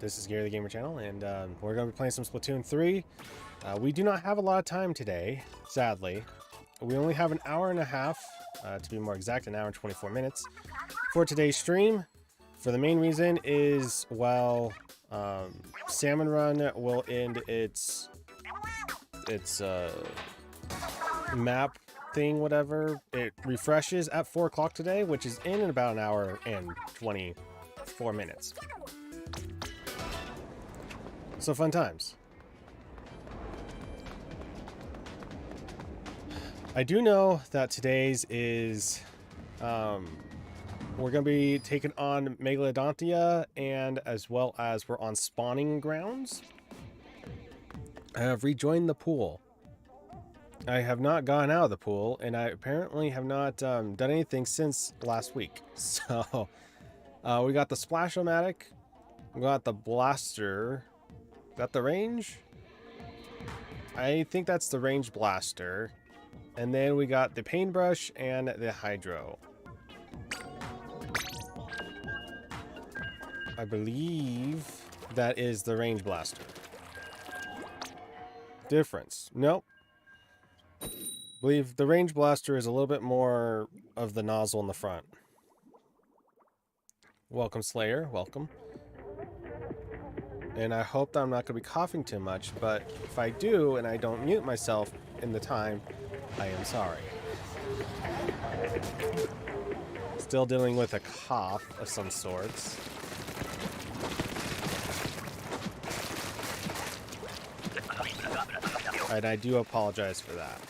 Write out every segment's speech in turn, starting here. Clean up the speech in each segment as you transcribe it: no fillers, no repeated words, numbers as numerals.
This is Gary the Gamer Channel, and we're going to be playing some Splatoon 3. We do not have a lot of time today, sadly. We only have an hour and a half, to be more exact, an hour and 24 minutes for today's stream. For the main reason is, well, Salmon Run will end its map thing, whatever. It refreshes at 4 o'clock today, which is in about an hour and 24 minutes. So fun times. I do know that today's is, we're going to be taking on Megalodontia, and as well as we're on spawning grounds. I have rejoined the pool. I have not gone out of the pool, and I apparently have not done anything since last week. So, we got the Splash-O-Matic, we got the Blaster. Got the range? I think that's the range blaster. And then we got the paintbrush and the hydro. I believe that is the range blaster. Difference. Nope. I believe the range blaster is a little bit more of the nozzle in the front. Welcome, Slayer. Welcome. And I hope that I'm not going to be coughing too much, but if I do and I don't mute myself in the time, I am sorry. Still dealing with a cough of some sorts. And I do apologize for that.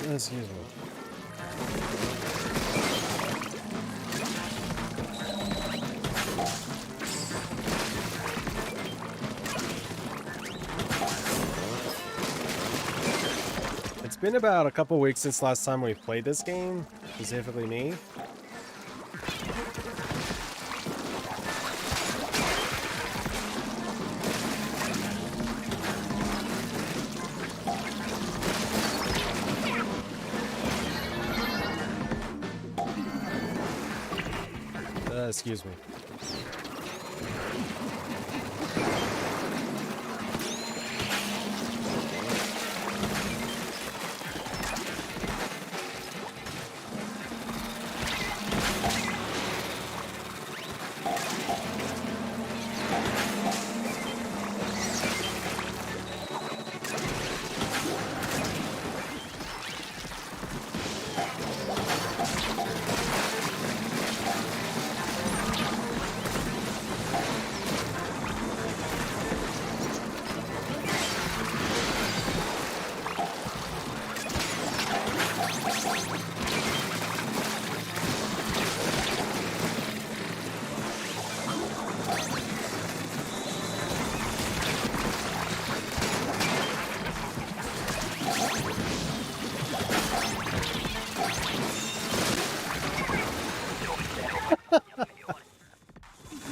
Excuse me. It's been about a couple weeks since last time we played this game, specifically me. Excuse me.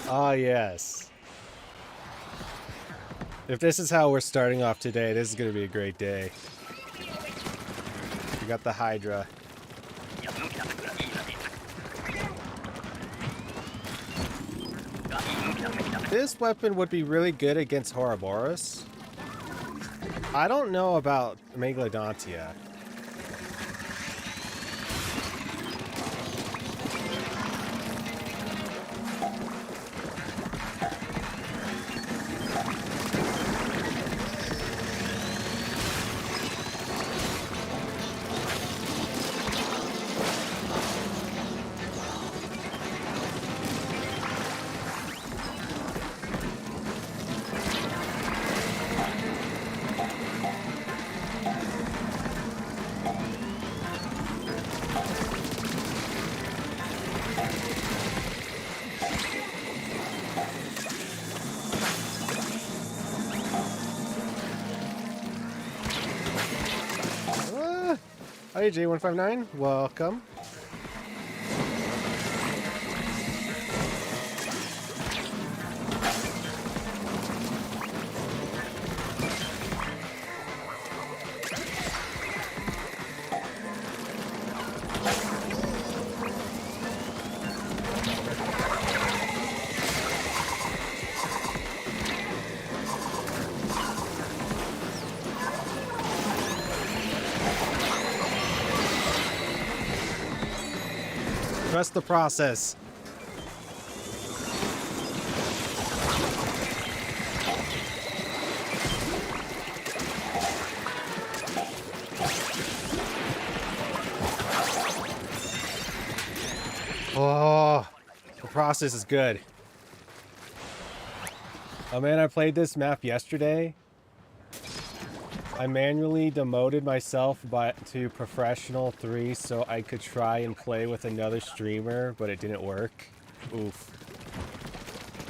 Ah, yes. If this is how we're starting off today, this is going to be a great day. We got the Hydra. This weapon would be really good against Ouroboros. I don't know about Megalodontia. Hi, J159. Welcome. Trust the process. Oh, the process is good. Oh man, I played this map yesterday. I manually demoted myself to Professional 3 so I could try and play with another streamer, but it didn't work. Oof.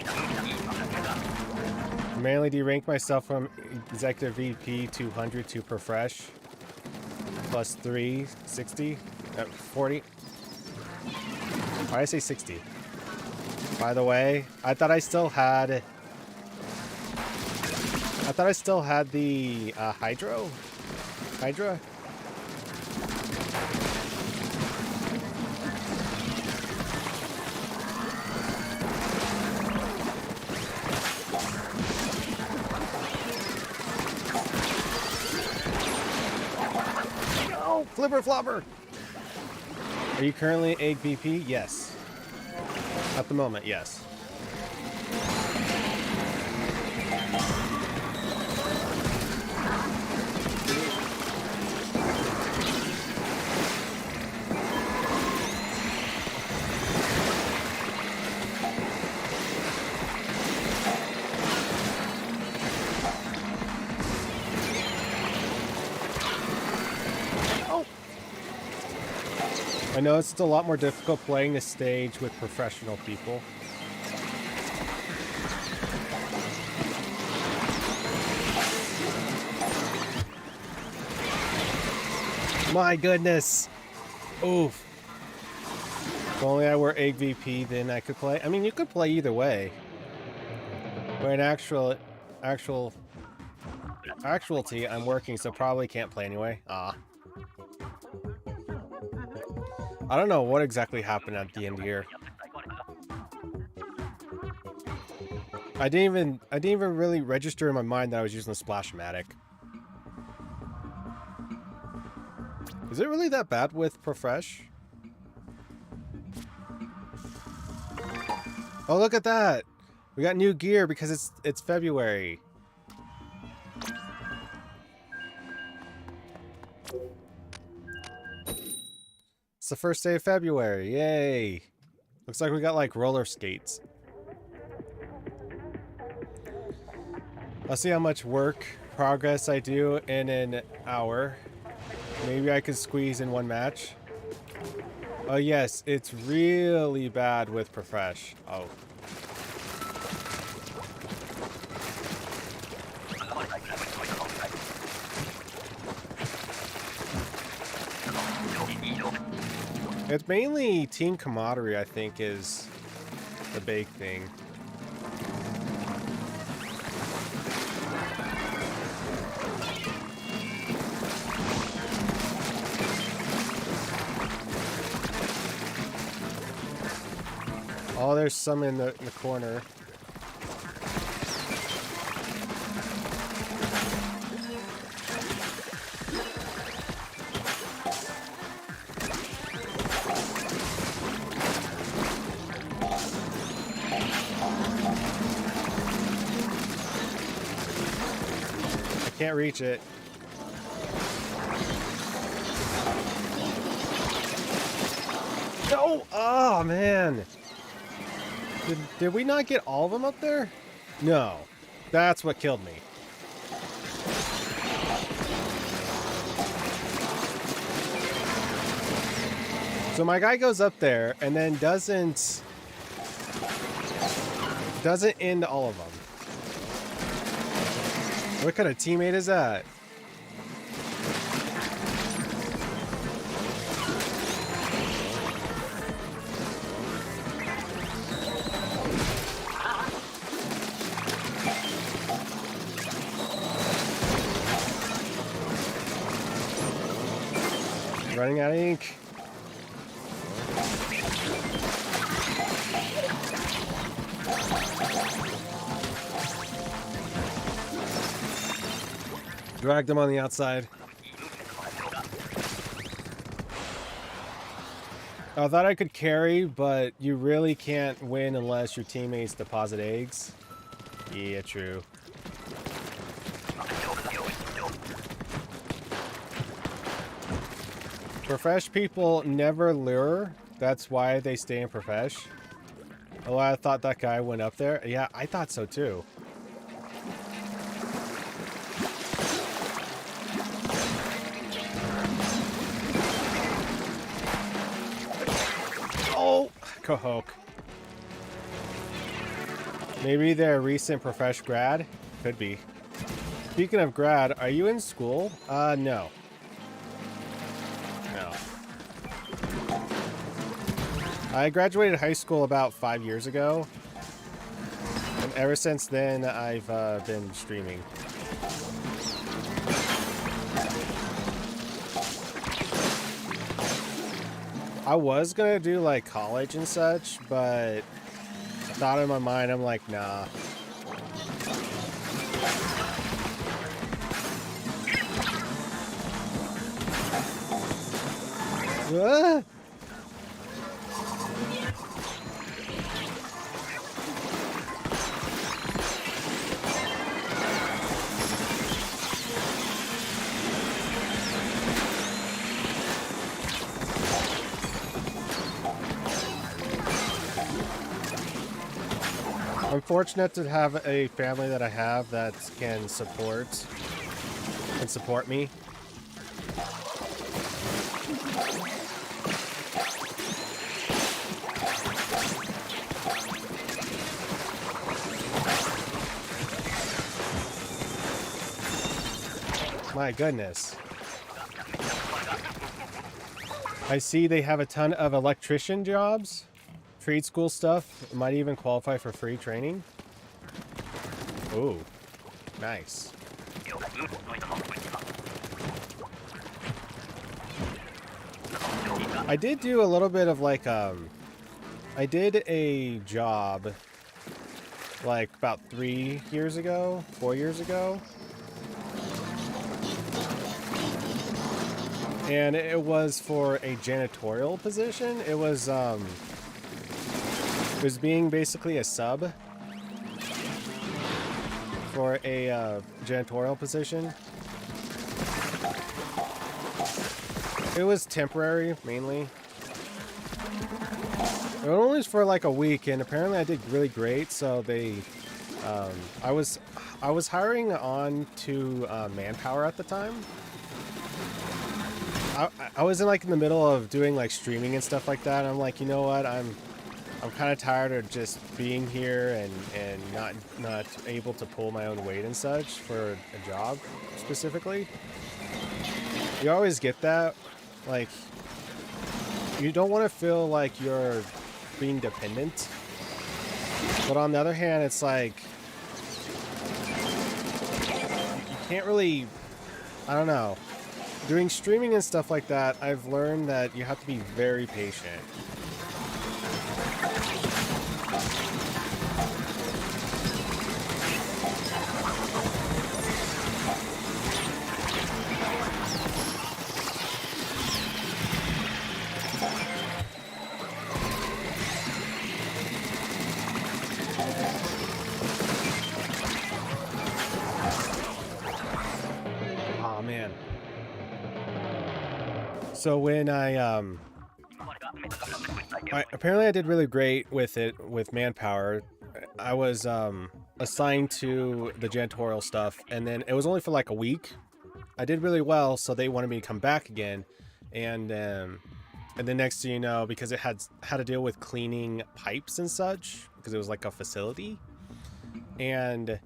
I manually deranked myself from Executive VP 200 to Profesh. Plus 3, 60, 40. Why did I say 60? By the way, I thought I still had the Hydra. No, flipper flopper. Are you currently a VP? Yes. At the moment, yes. I know it's a lot more difficult playing this stage with professional people. My goodness. Oof. If only I were Egg VP, then I could play. I mean, you could play either way. But in actuality, I'm working, so probably can't play anyway. Ah. I don't know what exactly happened at the end here. I didn't even really register in my mind that I was using the Splash-matic. Is it really that bad with Profresh? Oh, look at that! We got new gear because it's February. It's the first day of February. Yay! Looks like we got like roller skates. I'll see how much progress I do in an hour. Maybe I could squeeze in one match. Oh yes, it's really bad with Profresh. Oh. It's mainly team camaraderie, I think, is the big thing. Oh, there's some in the corner. I can't reach it. No! Oh, man! Did we not get all of them up there? No. That's what killed me. So my guy goes up there and then doesn't end all of them. What kind of teammate is that? Running out of ink. Drag them on the outside. I thought I could carry, but you really can't win unless your teammates deposit eggs. Yeah, true. Profesh people never lure. That's why they stay in Profesh. Oh, I thought that guy went up there. Yeah, I thought so too. Oh, Cahoke. Maybe they're a recent Profesh grad? Could be. Speaking of grad, are you in school? No. No. I graduated high school about 5 years ago. And ever since then, I've been streaming. I was gonna do like college and such, but I thought in my mind, I'm like, nah. Ah! I'm fortunate to have a family that I have that can support me. My goodness. I see they have a ton of electrician jobs. Trade school stuff. Might even qualify for free training. Ooh, nice. I did do a little bit of like I did a job like about 3 years ago, 4 years ago. And it was for a janitorial position. It was being basically a sub for a janitorial position. It was temporary, mainly. It only was for like a week, and apparently I did really great. So they, I was hiring on to Manpower at the time. I was in like in the middle of doing like streaming and stuff like that. And I'm like, you know what? I'm kind of tired of just being here and not able to pull my own weight and such for a job specifically. You always get that, like you don't want to feel like you're being dependent, but on the other hand, it's like you can't really, I don't know. Doing streaming and stuff like that, I've learned that you have to be very patient. Oh man. So when apparently I did really great with it with Manpower. I was assigned to the janitorial stuff, and then it was only for like a week. I did really well, so they wanted me to come back again, and then next thing you know, because it had to deal with cleaning pipes and such, because it was like a facility, and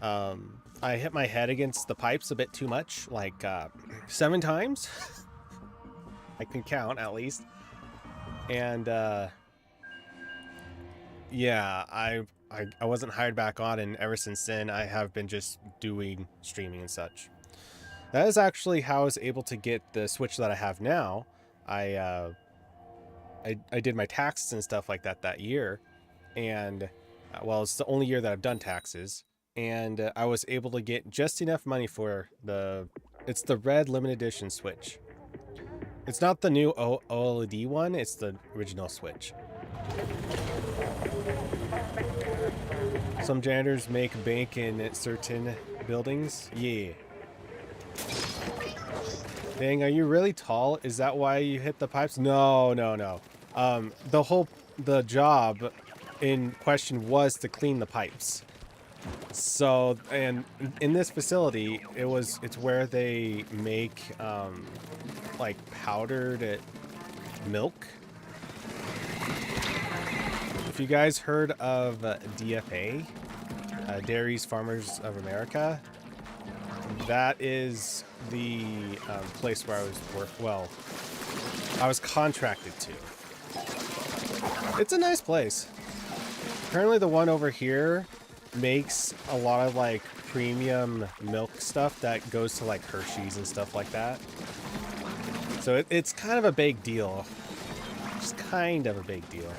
I hit my head against the pipes a bit too much, like 7 times. I can count at least. And yeah, I wasn't hired back on, and ever since then I have been just doing streaming and such. That is actually how I was able to get the Switch that I have now. I did my taxes and stuff like that year, and well, it's the only year that I've done taxes, and I was able to get just enough money for it's the red limited edition Switch. It's not the new OLED one, it's the original Switch. Some janitors make bank in certain buildings. Yeah. Dang, are you really tall? Is that why you hit the pipes? No, no, no. The job in question was to clean the pipes. So, and in this facility, it's where they make like powdered milk. If you guys heard of DFA, Dairies Farmers of America, that is the place where I was contracted to. It's a nice place. Apparently the one over here makes a lot of like premium milk stuff that goes to like Hershey's and stuff like that. So it's kind of a big deal. Just kind of a big deal.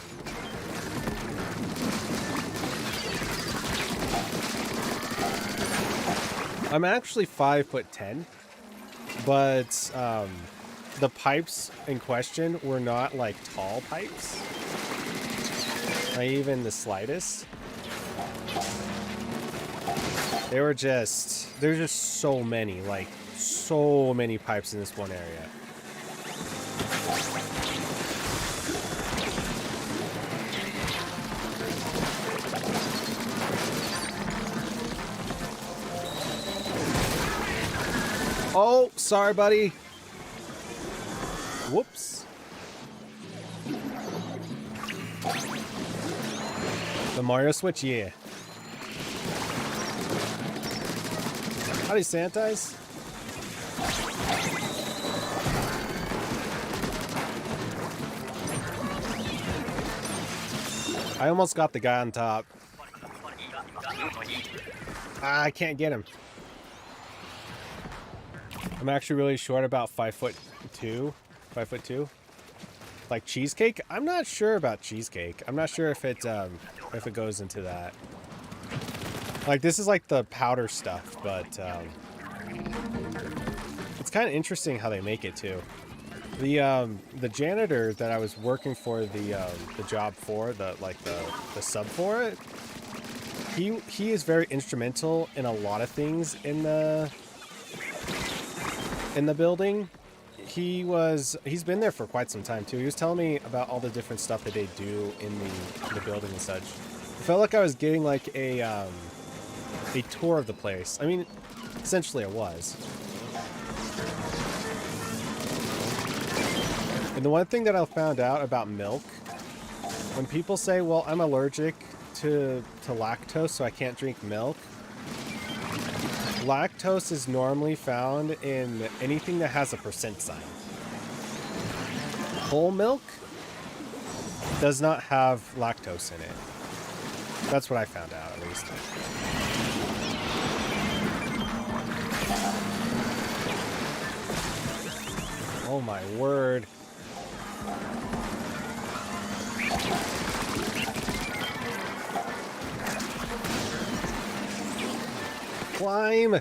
I'm actually 5'10", but the pipes in question were not like tall pipes. Not even the slightest. There's just so many, like so many pipes in this one area. Oh, sorry, buddy. Whoops. The Mario Switch, yeah. Howdy, Santais. I almost got the guy on top. I can't get him. I'm actually really short, about 5'2". 5'2". Like cheesecake? I'm not sure about cheesecake. I'm not sure if it goes into that. Like this is like the powder stuff, but it's kind of interesting how they make it too. The janitor that I was working for the job for, the sub for it, he is very instrumental in a lot of things in the building. He's been there for quite some time too. He was telling me about all the different stuff that they do in the building and such. I felt like I was getting like a tour of the place. I mean, essentially it was. And the one thing that I found out about milk, when people say, well, I'm allergic to lactose, so I can't drink milk. Lactose is normally found in anything that has a percent sign. Whole milk does not have lactose in it. That's what I found out, at least. Oh my word. Climb!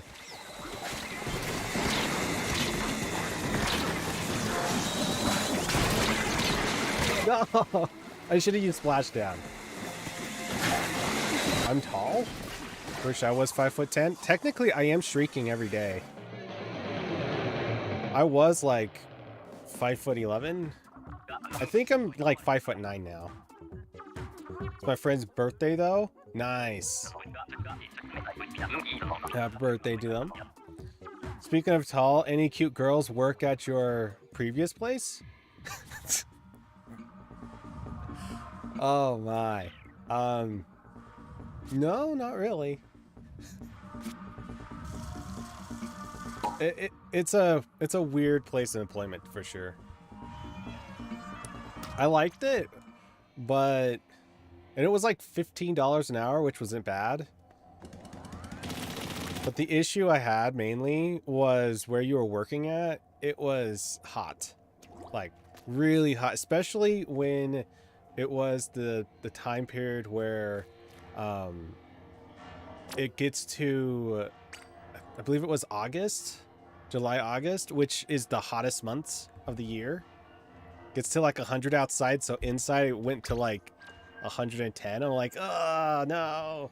No! I should have used splashdown. I'm tall? Wish I was 5'10". Technically, I am streaking every day. I was like 5'11". I think I'm like 5'9" now. It's my friend's birthday though. Nice. Happy birthday to them. Speaking of tall, any cute girls work at your previous place? Oh my. No, not really. It's a weird place of employment for sure. I liked it, and it was like $15 an hour, which wasn't bad. But the issue I had mainly was where you were working at. It was hot, like really hot, especially when it was the time period where it gets to, I believe it was August. July, August, which is the hottest months of the year. Gets to like 100 outside, so inside it went to like 110. I'm like, oh no.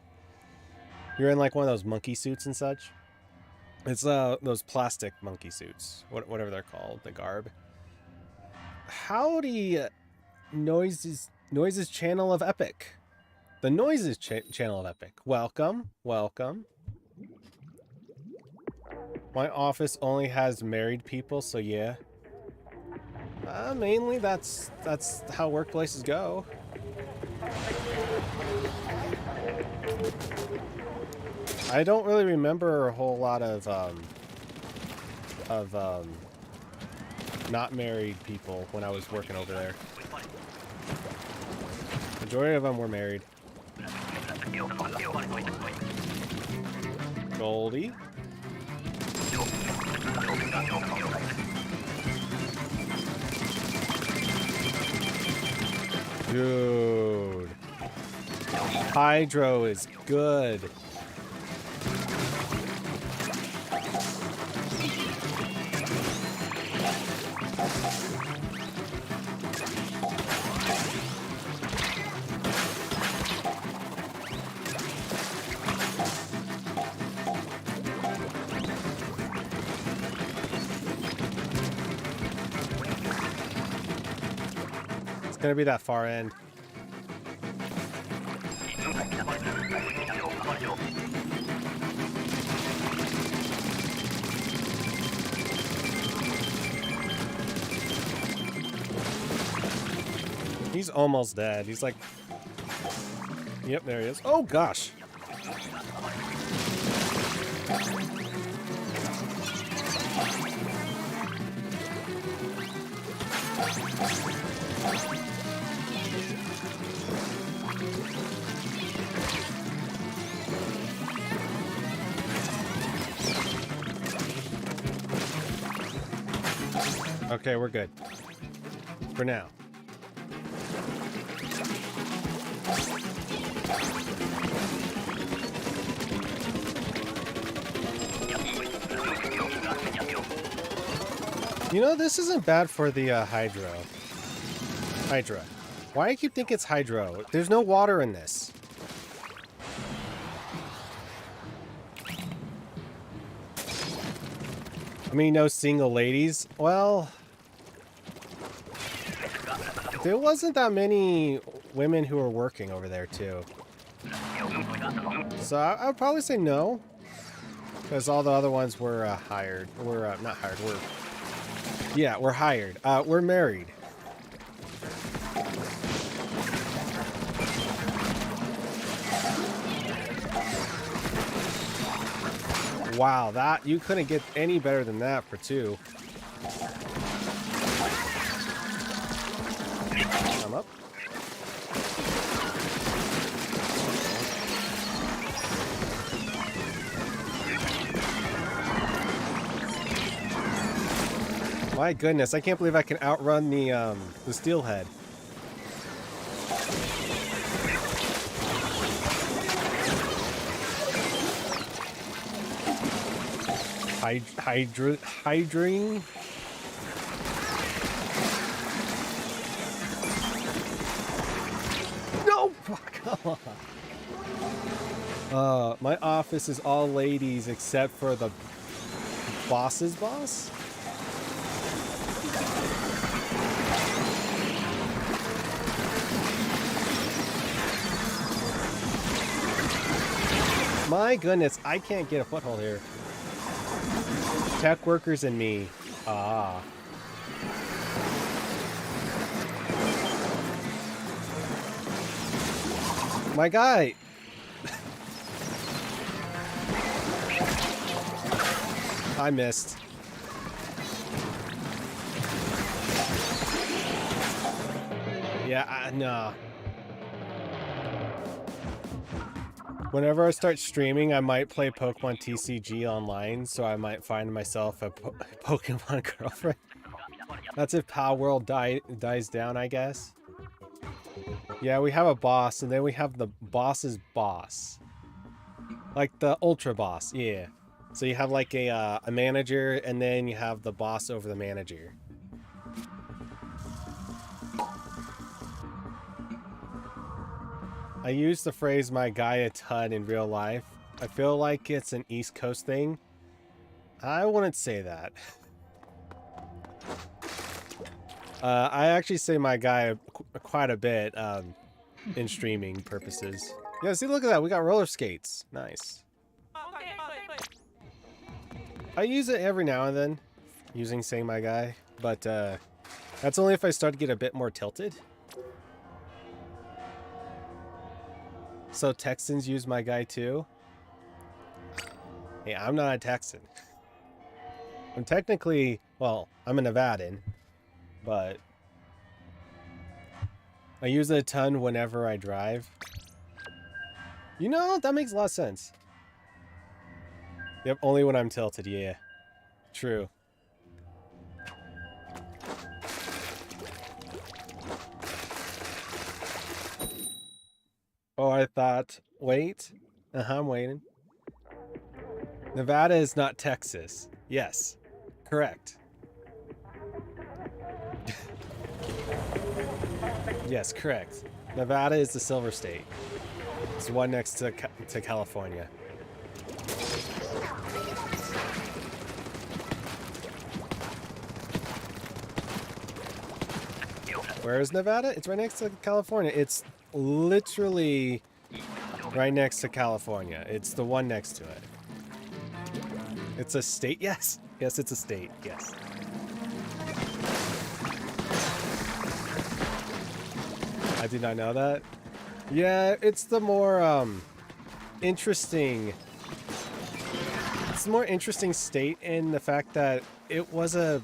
You're in like one of those monkey suits and such. It's those plastic monkey suits, whatever they're called, the garb. Howdy, noises channel of Epic. The noises channel of Epic. Welcome, welcome. My office only has married people, so yeah. Mainly that's how workplaces go. I don't really remember a whole lot of not married people when I was working over there. Majority of them were married. Goldie. Dude. Hydro is good. It's gonna be that far end. He's almost dead. He's like... Yep, there he is. Oh, gosh. Okay, we're good. For now. You know, this isn't bad for the Hydra. Why do I keep thinking it's Hydro? There's no water in this. I mean, no single ladies. Well, there wasn't that many women who were working over there, too. So I would probably say no. Because all the other ones were hired. Not hired, we're hired. We're married. Wow, that you couldn't get any better than that for 2. I'm up. My goodness, I can't believe I can outrun the steelhead. Hydring. No, come on. My office is all ladies except for the boss's boss. My goodness, I can't get a foothold here. Tech workers and me. Ah. My guy. I missed. Yeah, no. Whenever I start streaming, I might play Pokemon TCG online, so I might find myself a Pokemon girlfriend. That's if Pal World dies down, I guess. Yeah, we have a boss, and then we have the boss's boss. Like the Ultra Boss, yeah. So you have like a manager, and then you have the boss over the manager. I use the phrase "my guy" a ton in real life. I feel like it's an East Coast thing. I wouldn't say that. I actually say "my guy" quite a bit in streaming purposes. Yeah, see, look at that. We got roller skates. Nice. I use it every now and then, saying "my guy," but that's only if I start to get a bit more tilted. So Texans use "my guy" too? Hey, I'm not a Texan. I'm technically, well, I'm a Nevadan, but I use it a ton whenever I drive. You know, that makes a lot of sense. Yep, only when I'm tilted, yeah. True. Oh, I thought, wait. I'm waiting. Nevada is not Texas. Yes, correct. Yes, correct. Nevada is the Silver State. It's the one next to California. Where is Nevada? It's right next to California. It's literally right next to California. It's the one next to it. It's a state? Yes. Yes, it's a state. Yes. I did not know that. Yeah, it's the more interesting. It's the more interesting state in the fact that it was a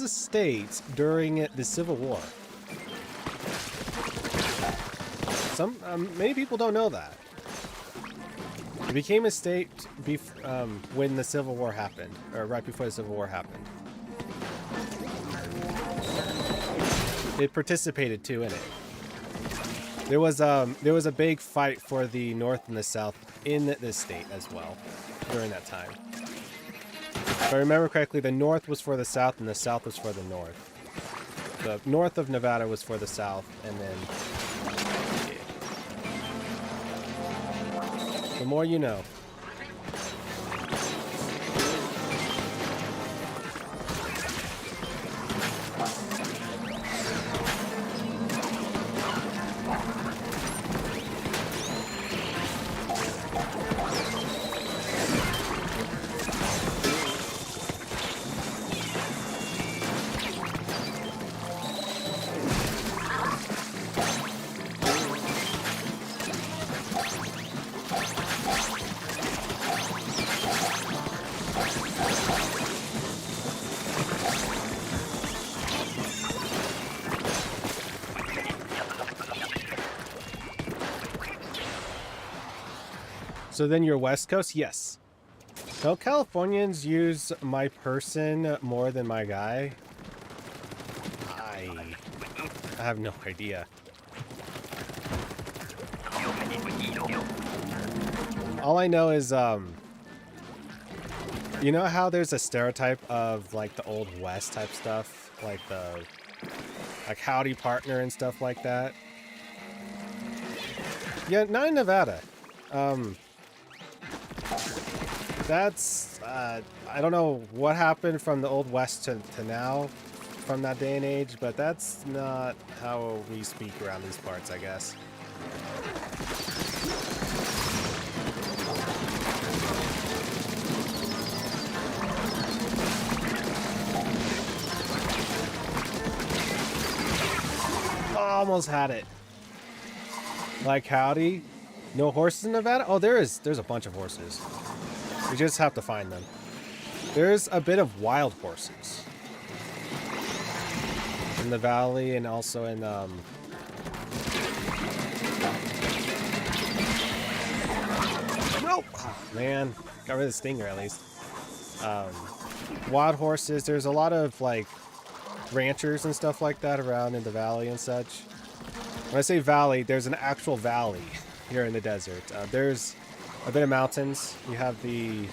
state during the Civil War. Many people don't know that. It became a state when the Civil War happened, or right before the Civil War happened. It participated too in it. There was a big fight for the North and the South in this state as well during that time. If I remember correctly, the North was for the South and the South was for the North. The north of Nevada was for the South, and then the more you know. So then you're West Coast? Yes. No, Californians use my person more than my guy. I have no idea. All I know is, you know how there's a stereotype of like the Old West type stuff? Like howdy partner and stuff like that? Yeah, not in Nevada. That's, I don't know what happened from the Old West to now, from that day and age, but that's not how we speak around these parts, I guess. Almost had it. Like howdy. No horses in Nevada? Oh, there's a bunch of horses. We just have to find them. There's a bit of wild horses in the valley, and also in nope. Oh, man, got rid of the stinger at least. Wild horses. There's a lot of like ranchers and stuff like that around in the valley and such. When I say valley, there's an actual valley here in the desert. There's a bit of mountains. You have the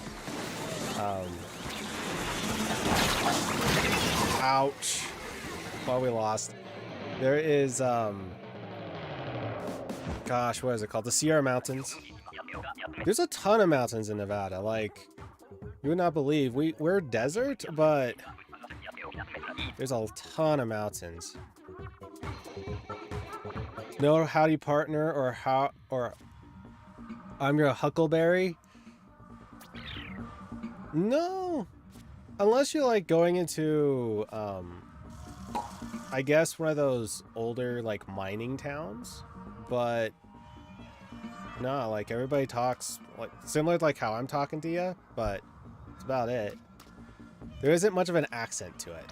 ouch. Well, we lost. There is gosh, what is it called? The Sierra Mountains. There's a ton of mountains in Nevada. Like, you would not believe. We're desert, but there's a ton of mountains. No howdy partner or I'm your huckleberry. No, unless you're like going into I guess one of those older like mining towns, but no, like everybody talks like similar to like how I'm talking to you, but that's about it. There isn't much of an accent to it.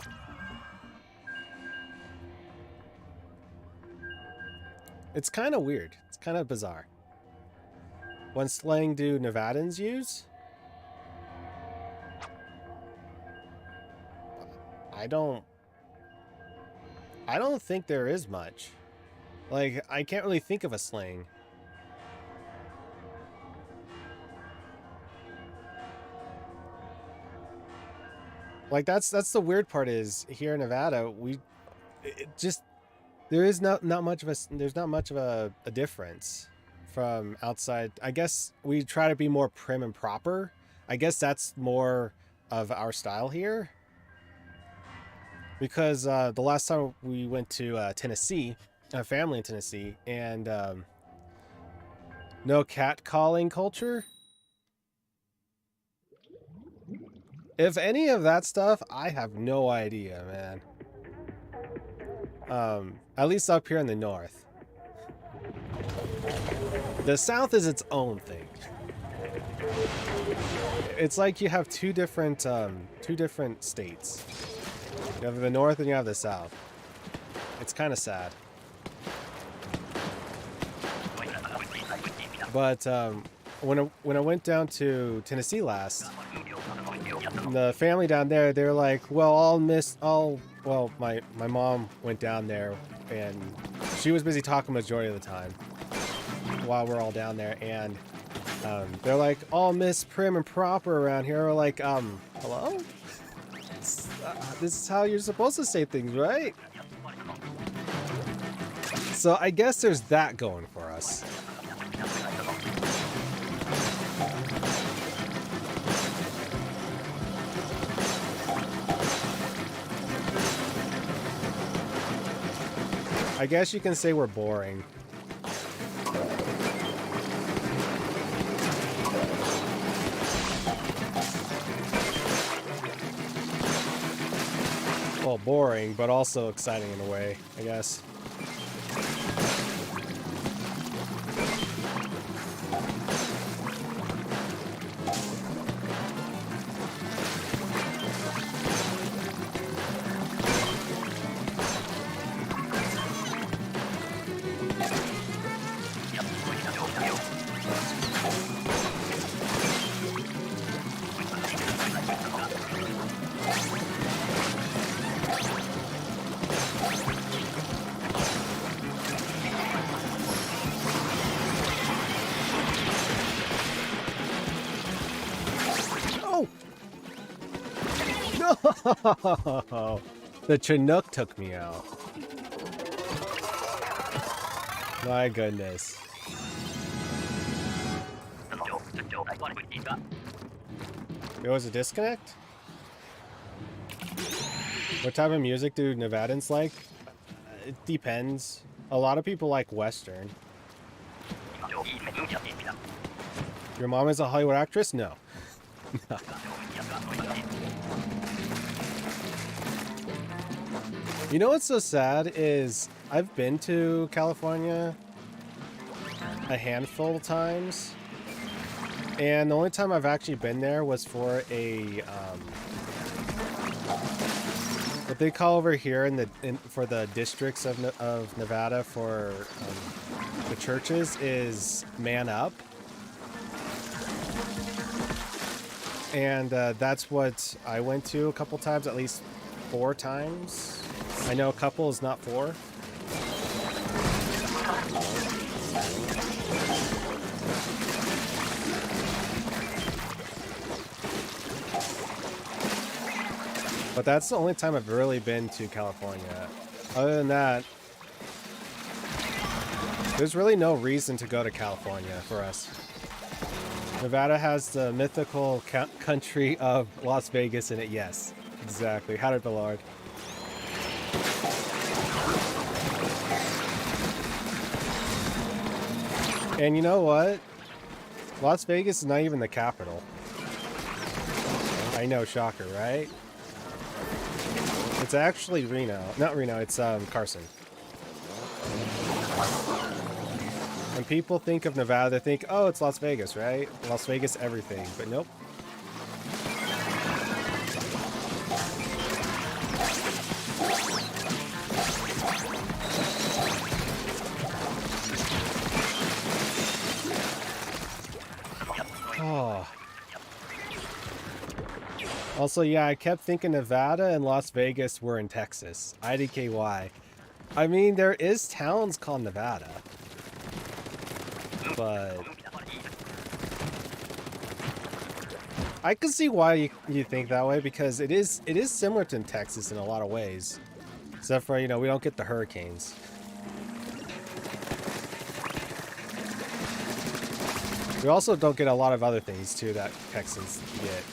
It's kind of weird. It's kind of bizarre. What slang do Nevadans use? I don't think there is much. Like, I can't really think of a slang. Like, that's the weird part is here in Nevada, there is not much of a difference from outside. I guess we try to be more prim and proper. I guess that's more of our style here. Because the last time we went to Tennessee, a family in Tennessee, and no catcalling culture. If any of that stuff, I have no idea, man. At least up here in the north. The south is its own thing. It's like you have two different states. You have the north and you have the south. It's kind of sad. But when I went down to Tennessee last, the family down there, they're like, well, my mom went down there and she was busy talking majority of the time while we're all down there, and they're like, all miss prim and proper around here. We're like, hello? This is how you're supposed to say things, right? So I guess there's that going for us. I guess you can say we're boring. Well, boring, but also exciting in a way, I guess. The Chinook took me out. My goodness. There was a disconnect? What type of music do Nevadans like? It depends. A lot of people like Western. Your mom is a Hollywood actress? No. You know what's so sad is I've been to California a handful of times, and the only time I've actually been there was for a what they call over here for the districts of Nevada for the churches is Man Up, and that's what I went to a couple times, at least 4 times. I know a couple is not 4. But that's the only time I've really been to California. Other than that, there's really no reason to go to California for us. Nevada has the mythical country of Las Vegas in it, yes. Exactly. How did Ballard? And you know what? Las Vegas is not even the capital. I know, shocker, right? It's actually Reno. Not Reno, it's Carson. When people think of Nevada, they think, oh, it's Las Vegas, right? Las Vegas everything, but nope. Oh. Also, yeah, I kept thinking Nevada and Las Vegas were in Texas. IDKY. I mean, there is towns called Nevada. But I can see why you think that way, because it is similar to Texas in a lot of ways. Except for, you know, we don't get the hurricanes. We also don't get a lot of other things, too, that Texans get.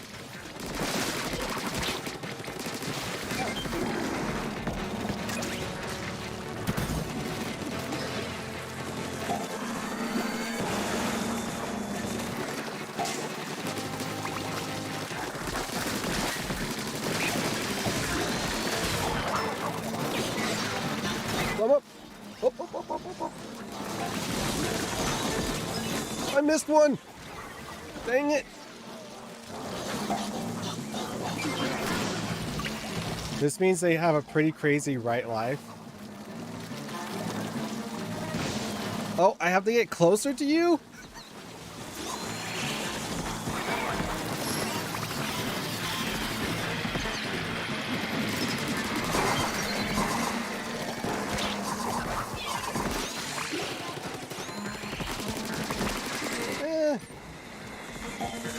I missed one! Dang it! This means they have a pretty crazy right life. Oh, I have to get closer to you?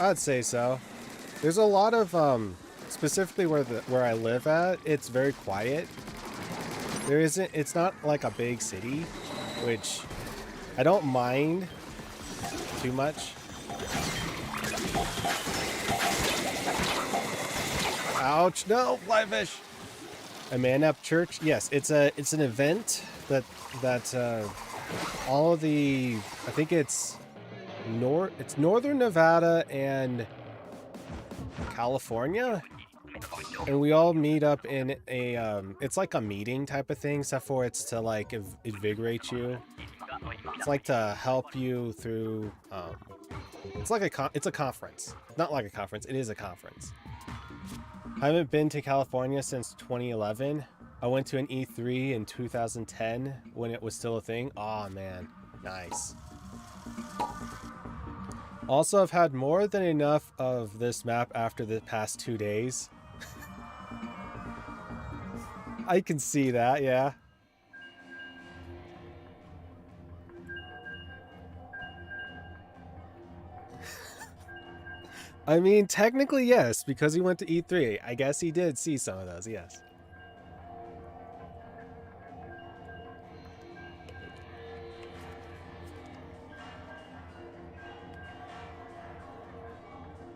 I'd say so. There's a lot of, specifically where I live at, it's very quiet. It's not like a big city, which I don't mind too much. Ouch, no, fly fish. A Man Up Church? Yes, it's an event that all of the, I think it's Northern Nevada and California, and we all meet up in a it's like a meeting type of thing, except for it's to like invigorate you. It's like to help you through it's like it's a conference. Not like a conference, it is a conference. I haven't been to California since 2011. I went to an E3 in 2010 when it was still a thing. Oh man, nice. Also, I've had more than enough of this map after the past 2 days. I can see that, yeah. I mean, technically, yes, because he went to E3. I guess he did see some of those, yes.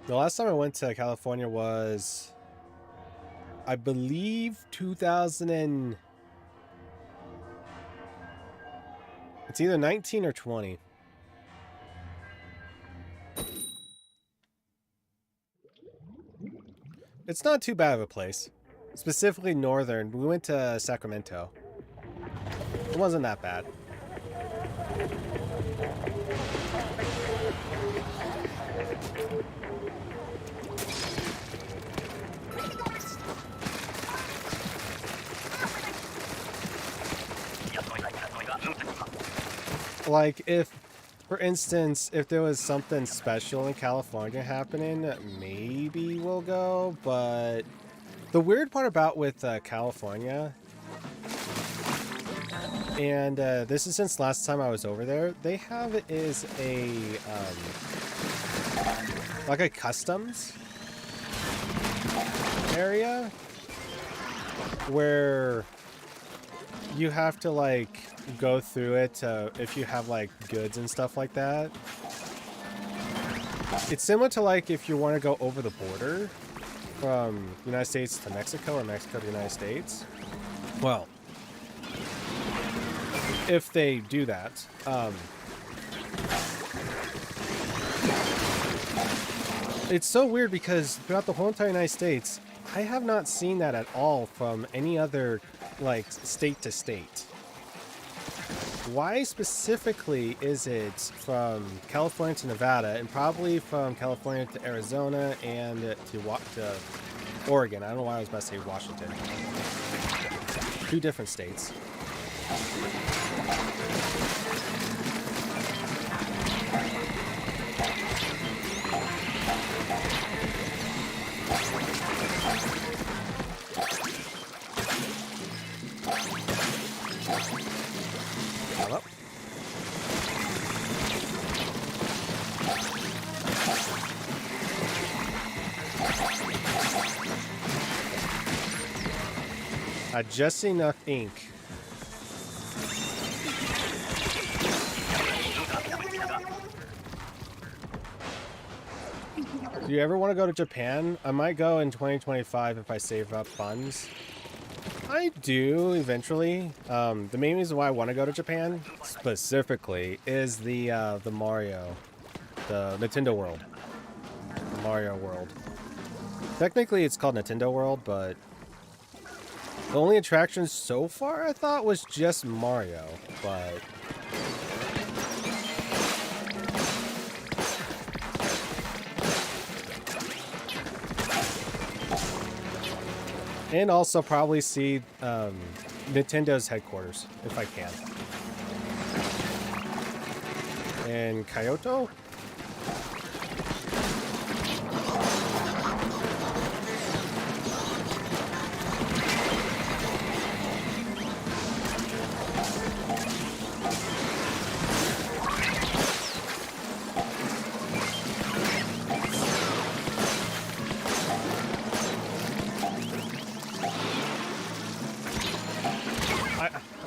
The last time I went to California was, I believe, 2000 and... It's either 19 or 20. It's not too bad of a place. Specifically northern. We went to Sacramento. It wasn't that bad. Like, if, for instance, if there was something special in California happening, maybe we'll go, but the weird part about with California, and this is since last time I was over there, they have is a, like a customs area where you have to like go through it if you have like goods and stuff like that. It's similar to like if you want to go over the border from United States to Mexico or Mexico to the United States. Well, if they do that, it's so weird because throughout the whole entire United States, I have not seen that at all from any other, like, state to state. Why specifically is it from California to Nevada and probably from California to Arizona and to Oregon? I don't know why I was about to say Washington. Two different states. Hello. Just enough ink. Do you ever want to go to Japan? I might go in 2025 if I save up funds. I do eventually. The main reason why I want to go to Japan specifically is the Mario, the Nintendo World, the Mario World. Technically, it's called Nintendo World, but the only attraction so far I thought was just Mario, but and also probably see Nintendo's headquarters if I can. And Kyoto?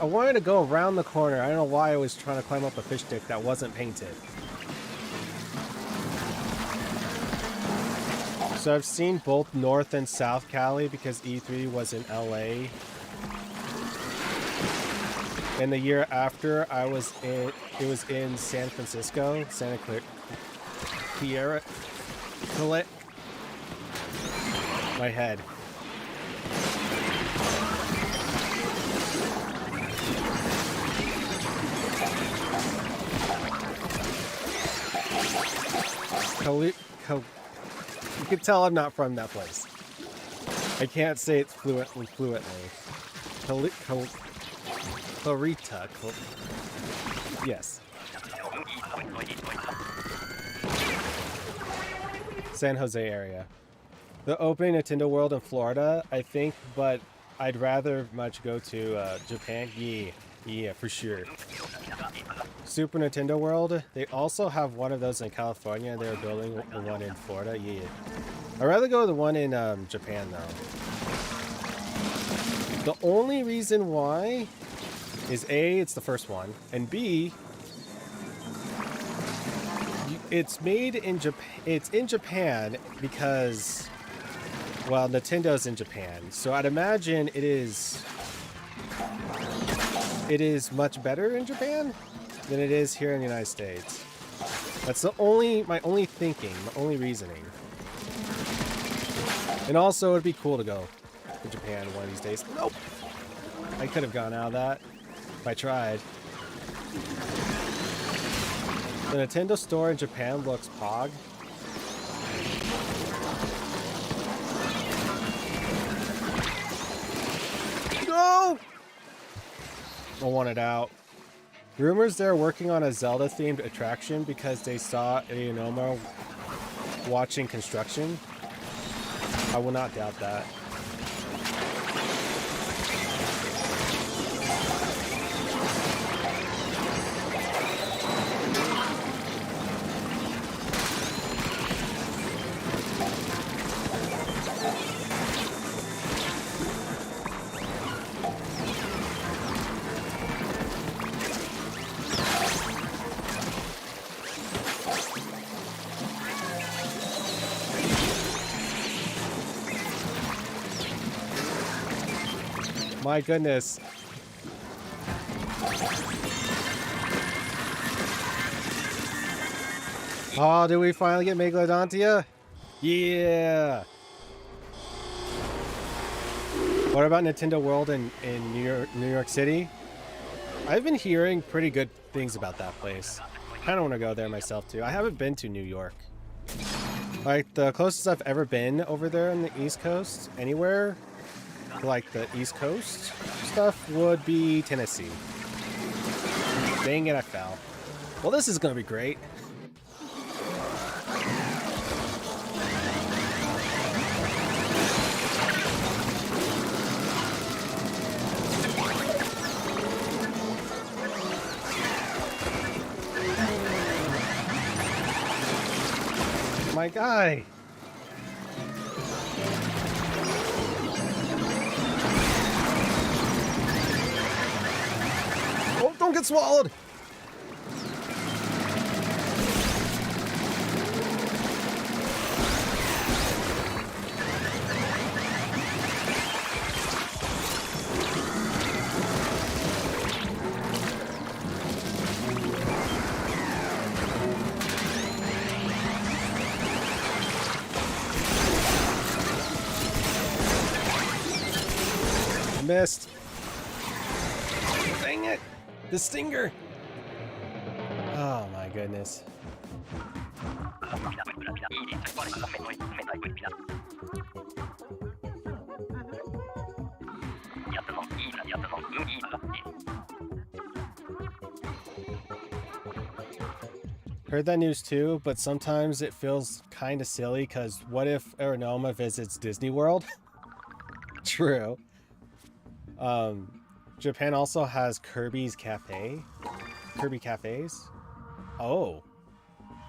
I wanted to go around the corner. I don't know why I was trying to climb up a fish stick that wasn't painted. So I've seen both North and South Cali because E3 was in LA. And the year after it was in San Francisco, Santa Clara. My head. You can tell I'm not from that place. I can't say it fluently. Clarita. Yes. San Jose area. The opening Nintendo World in Florida, I think, but I'd rather much go to Japan. Yeah, for sure. Super Nintendo World, they also have one of those in California, and they're building the one in Florida. Yeah. I'd rather go to the one in Japan, though. The only reason why is A, it's the first one, and B, it's made in Japan. It's in Japan because, well, Nintendo's in Japan, so I'd imagine it is much better in Japan than it is here in the United States. That's my only thinking, my only reasoning. And also, it'd be cool to go to Japan one of these days. Nope. I could have gone out of that if I tried. The Nintendo store in Japan looks pog. No! I want it out. Rumors they're working on a Zelda-themed attraction because they saw Aonuma watching construction. I will not doubt that. My goodness. Oh, did we finally get Megalodontia? Yeah. What about Nintendo World in New York City? I've been hearing pretty good things about that place. I kind of want to go there myself too. I haven't been to New York. Like the closest I've ever been over there on the East Coast, anywhere, like the East Coast stuff would be Tennessee. Dang it, I fell. Well, this is going to be great. My guy. Oh, don't get swallowed. Missed. Dang it. The stinger. Oh my goodness. Heard that news too, but sometimes it feels kind of silly because what if Aranoma visits Disney World? True. Japan also has Kirby's Cafe. Kirby Cafes. Oh,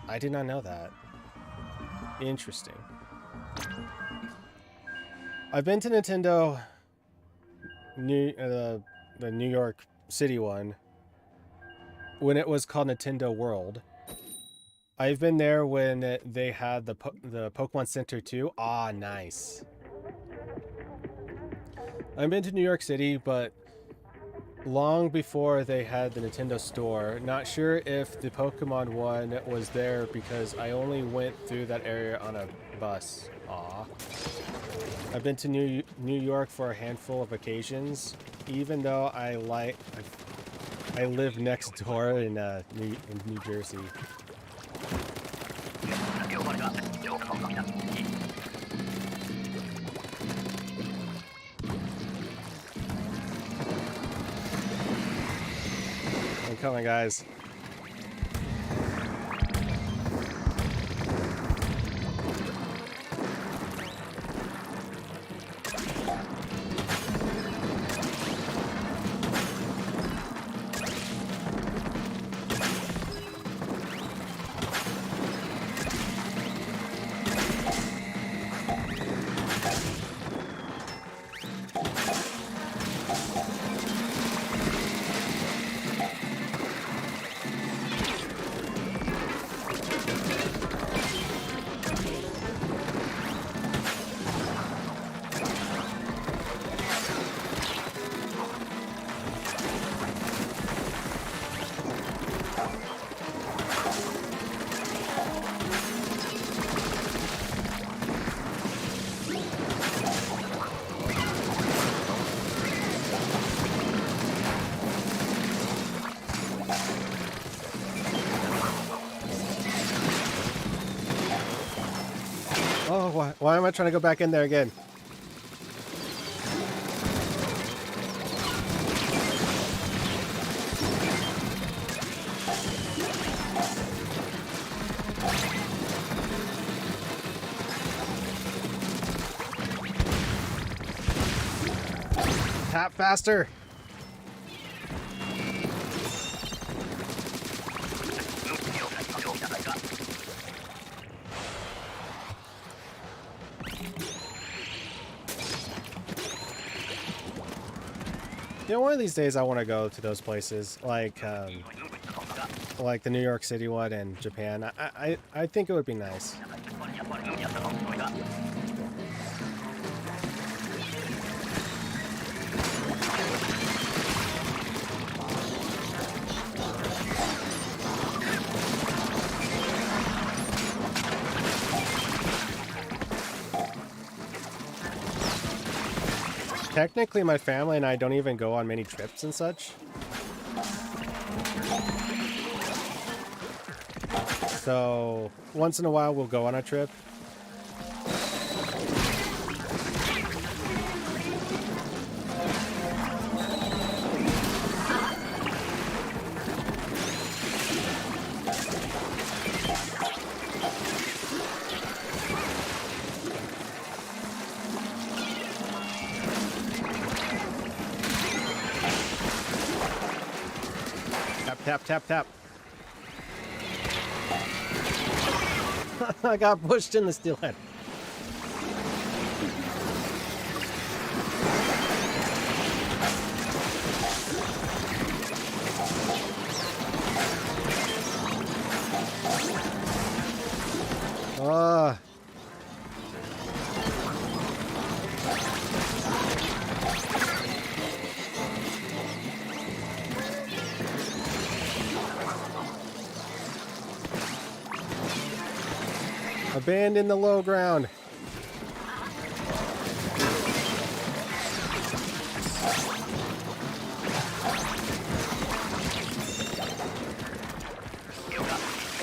I did not know that. Interesting. I've been to Nintendo, the New York City one, when it was called Nintendo World. I've been there when they had the Pokemon Center too. Ah, nice. I've been to New York City, but long before they had the Nintendo store. Not sure if the Pokemon one was there because I only went through that area on a bus. Aw. I've been to New York for a handful of occasions, even though I live next door in New Jersey. I'm coming, guys. Oh, why am I trying to go back in there again? Tap faster. You know, one of these days I want to go to those places, like the New York City one and Japan. I think it would be nice. technically my family and I don't even go on many trips and such. So once in a while we'll go on a trip. Tap, tap, tap. I got pushed in the steelhead. Abandon the low ground.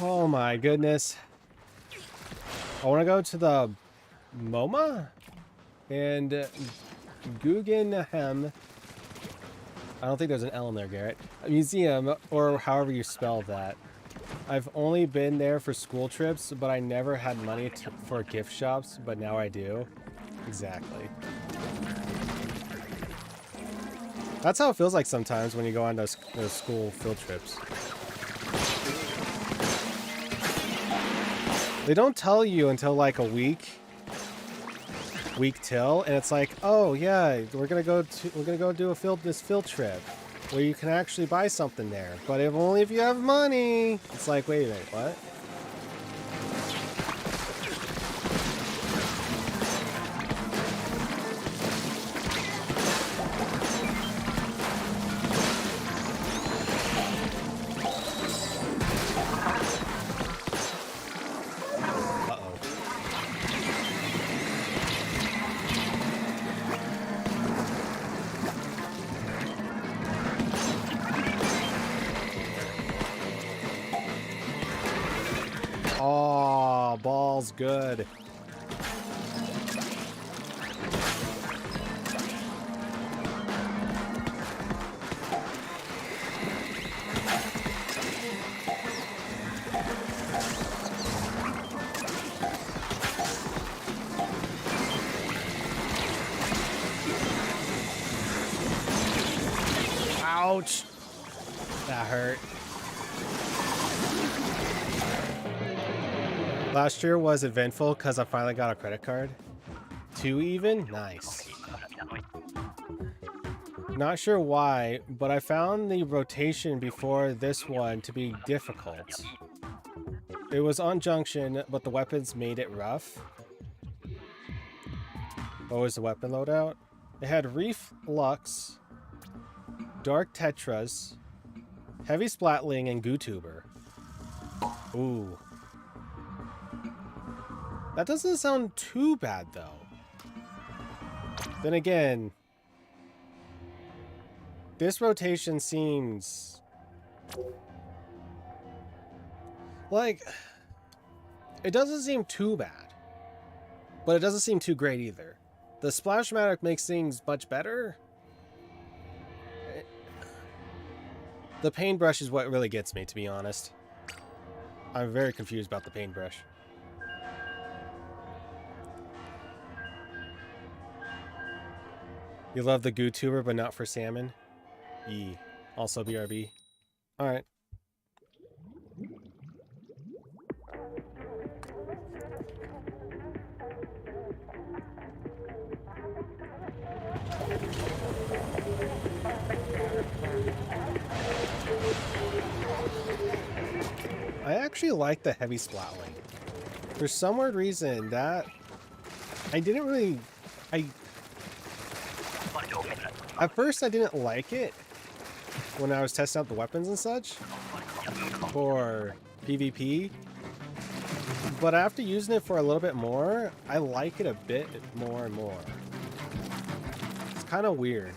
Oh my goodness. I want to go to the MoMA and Guggenheim. I don't think there's an L in there, Garrett. A museum, or however you spell that. I've only been there for school trips, but I never had money for gift shops, but now I do. Exactly. That's how it feels like sometimes when you go on those school field trips. They don't tell you until like a week till, and it's like, oh yeah, we're gonna go do this field trip where you can actually buy something there, but only if you have money. It's like, wait a minute, what? Oh, ball's good. Ouch. That hurt. Last year was eventful because I finally got a credit card. 2 even? Nice. Not sure why, but I found the rotation before this one to be difficult. It was on junction, but the weapons made it rough. What was the weapon loadout? It had Reef Lux, Dark Tetras, Heavy Splatling, and Gootuber. Ooh. That doesn't sound too bad, though. Then again, this rotation seems like it doesn't seem too bad, but it doesn't seem too great either. The Splashmatic makes things much better. The paintbrush is what really gets me, to be honest. I'm very confused about the paintbrush. You love the Gootuber, but not for salmon? Yee. Also BRB. Alright. I actually like the heavy splatling. For some weird reason, that I didn't really... At first I didn't like it when I was testing out the weapons and such for PvP, but after using it for a little bit more, I like it a bit more and more. kind of weird.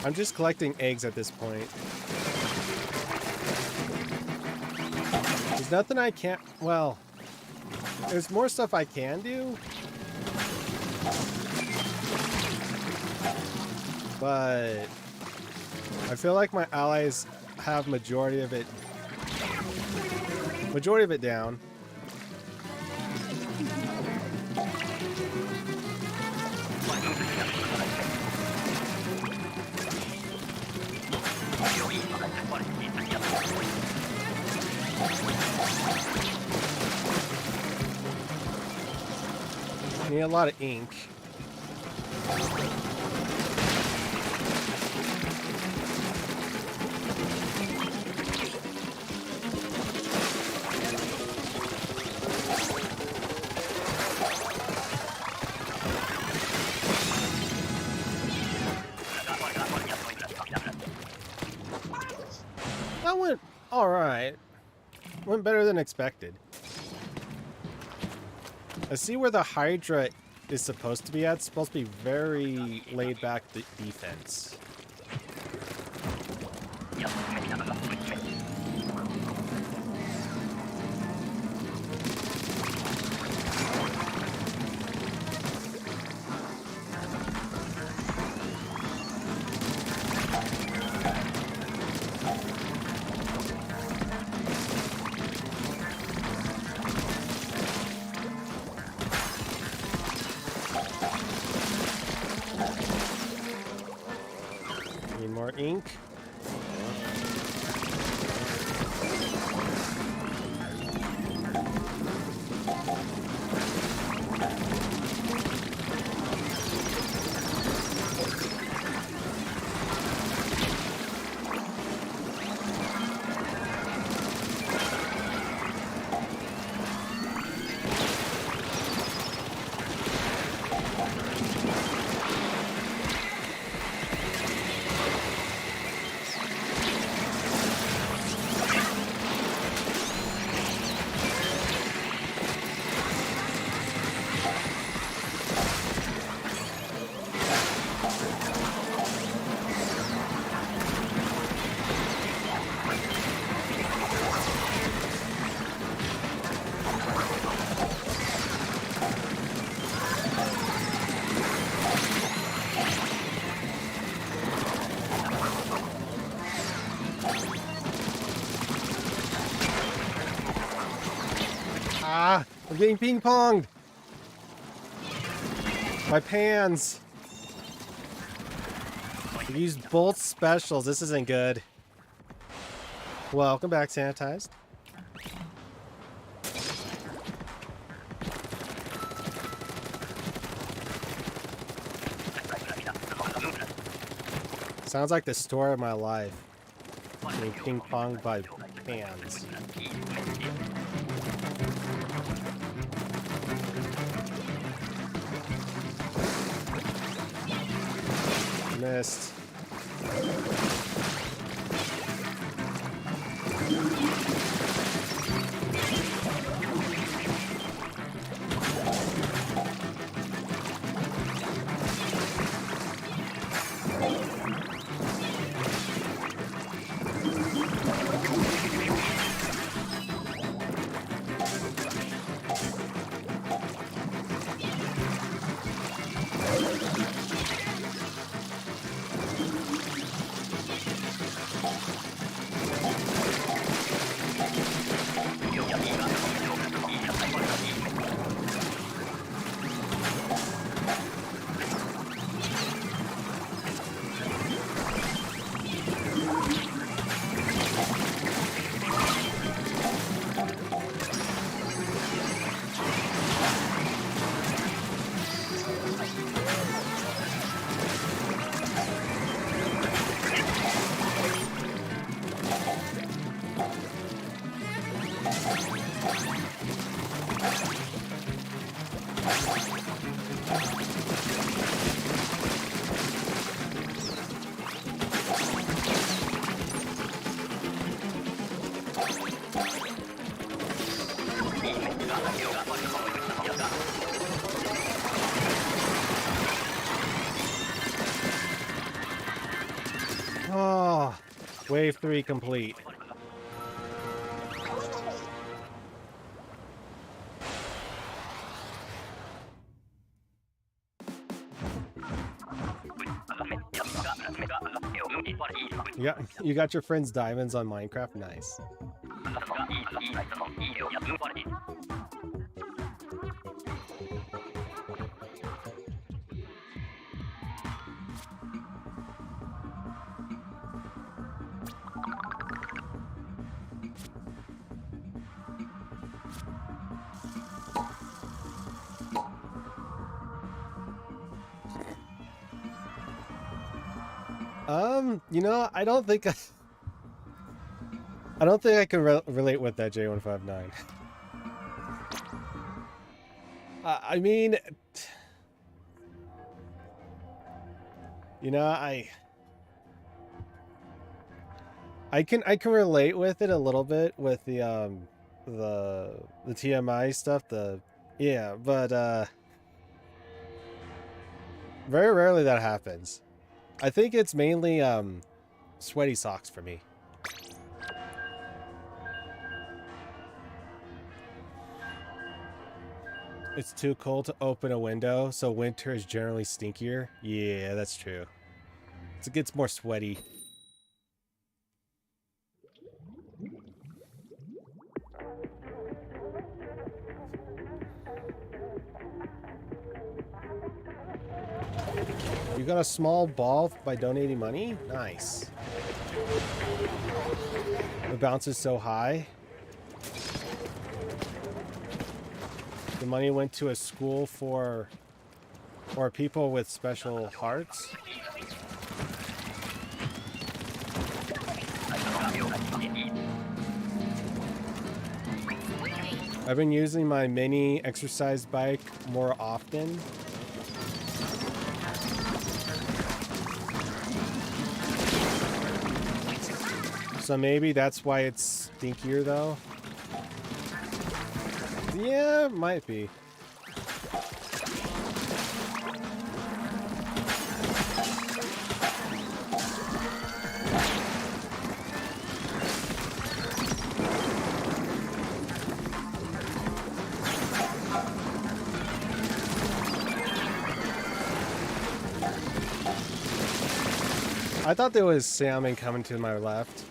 I'm just collecting eggs at this point. There's nothing I can't... Well, there's more stuff I can do. But I feel like my allies have majority of it down. Need a lot of ink. That went all right. Went better than expected. I see where the Hydra is supposed to be at. It's supposed to be very laid back defense. Need more ink. Ah, I'm getting ping-ponged. My pans. I used both specials. This isn't good. Welcome back, Sanitized. Sounds like the story of my life. Getting ping-ponged by pans. Missed. Oh, wave 3 complete. You got your friend's diamonds on Minecraft? Nice. You know, I don't think I can relate with that J159. I mean, you know, I can relate with it a little bit with the TMI stuff, yeah, but very rarely that happens. I think it's mainly sweaty socks for me. It's too cold to open a window, so winter is generally stinkier. Yeah, that's true. It gets more sweaty. You got a small ball by donating money? Nice. The bounce is so high. The money went to a school for people with special hearts. I've been using my mini exercise bike more often. So maybe that's why it's stinkier though. Yeah, might be. I thought there was salmon coming to my left.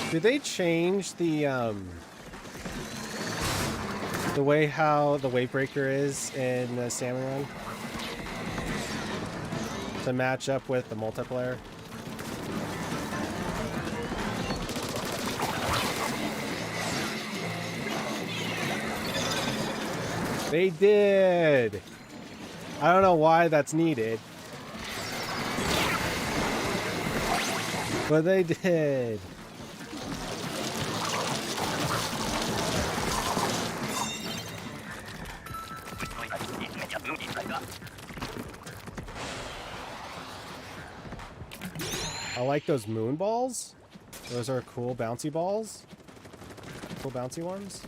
Did they change the way how the weight breaker is in the Salmon Run to match up with the multiplayer? They did. I don't know why that's needed, but they did. I like those moon balls. Those are cool bouncy balls. Cool bouncy ones.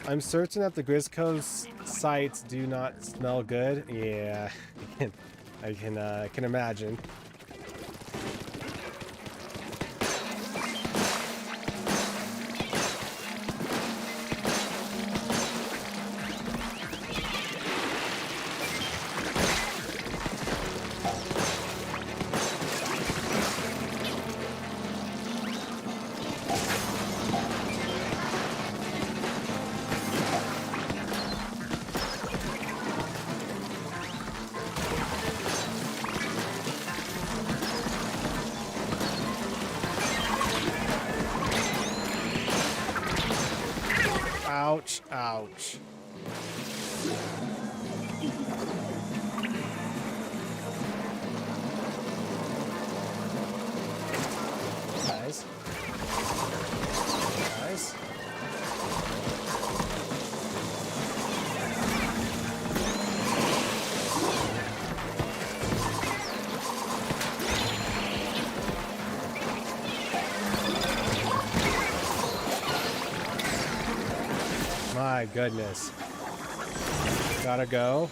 I'm certain that the Grisco's sites do not smell good. Yeah, I can imagine. Ouch, ouch. Nice. Nice. My goodness. Gotta go.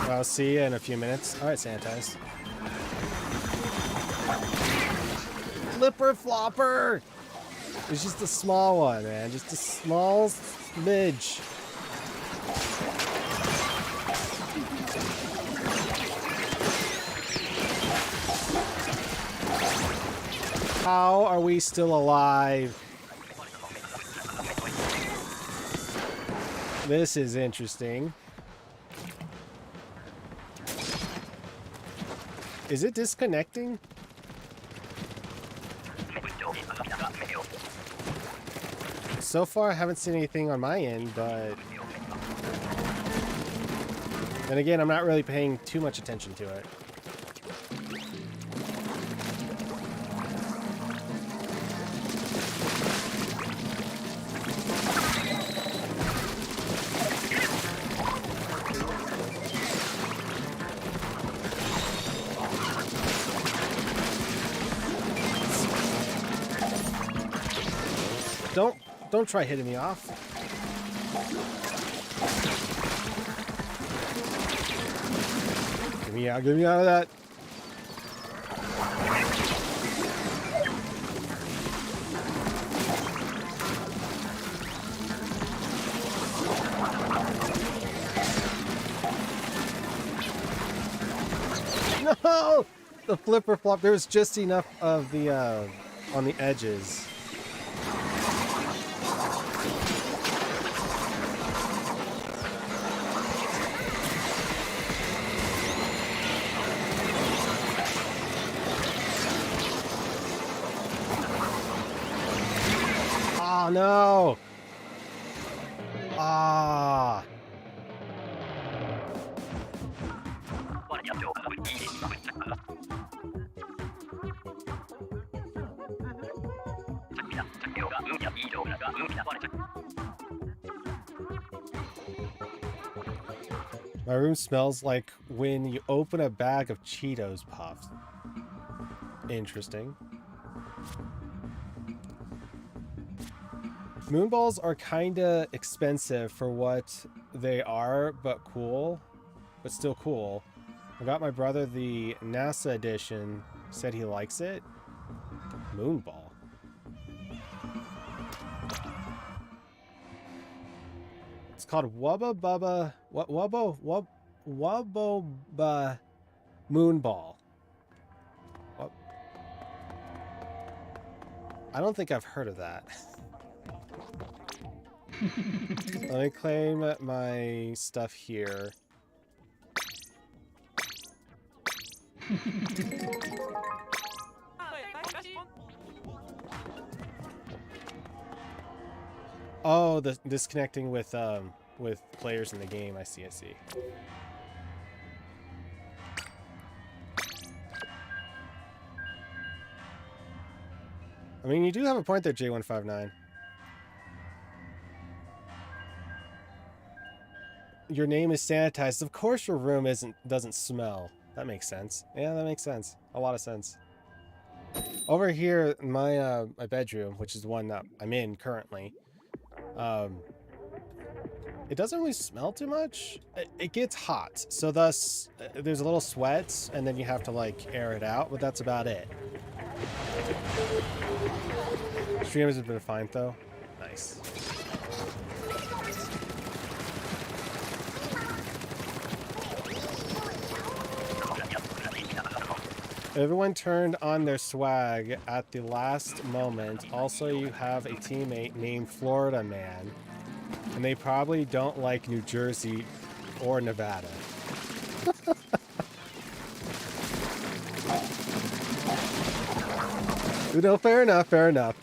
I'll see you in a few minutes. All right, sanitize. Flipper flopper! It's just a small one, man. Just a small smidge. How are we still alive? This is interesting. Is it disconnecting? So far, I haven't seen anything on my end, but then again, I'm not really paying too much attention to it. Don't try hitting me off. Get me out of that. No! The flipper flop, there was just enough of the on the edges. Oh no! Ah! My room smells like when you open a bag of Cheetos Puffs. Interesting. Moonballs are kinda expensive for what they are, but cool. But still cool. I got my brother the NASA edition. Said he likes it. Moonball. It's called Wubba Bubba. What Wubba Moonball. What? I don't think I've heard of that. Let me claim my stuff here. Oh, the disconnecting with players in the game. I see. I mean, you do have a point there, J159. Your name is sanitized. Of course your room doesn't smell. That makes sense. Yeah, that makes sense. A lot of sense. Over here, my my bedroom, which is the one that I'm in currently, it doesn't really smell too much. It gets hot, so thus there's a little sweat, and then you have to like air it out, but that's about it. Stream has been fine though. Nice. Everyone turned on their swag at the last moment. Also, you have a teammate named Florida Man, and they probably don't like New Jersey or Nevada. No, fair enough, fair enough.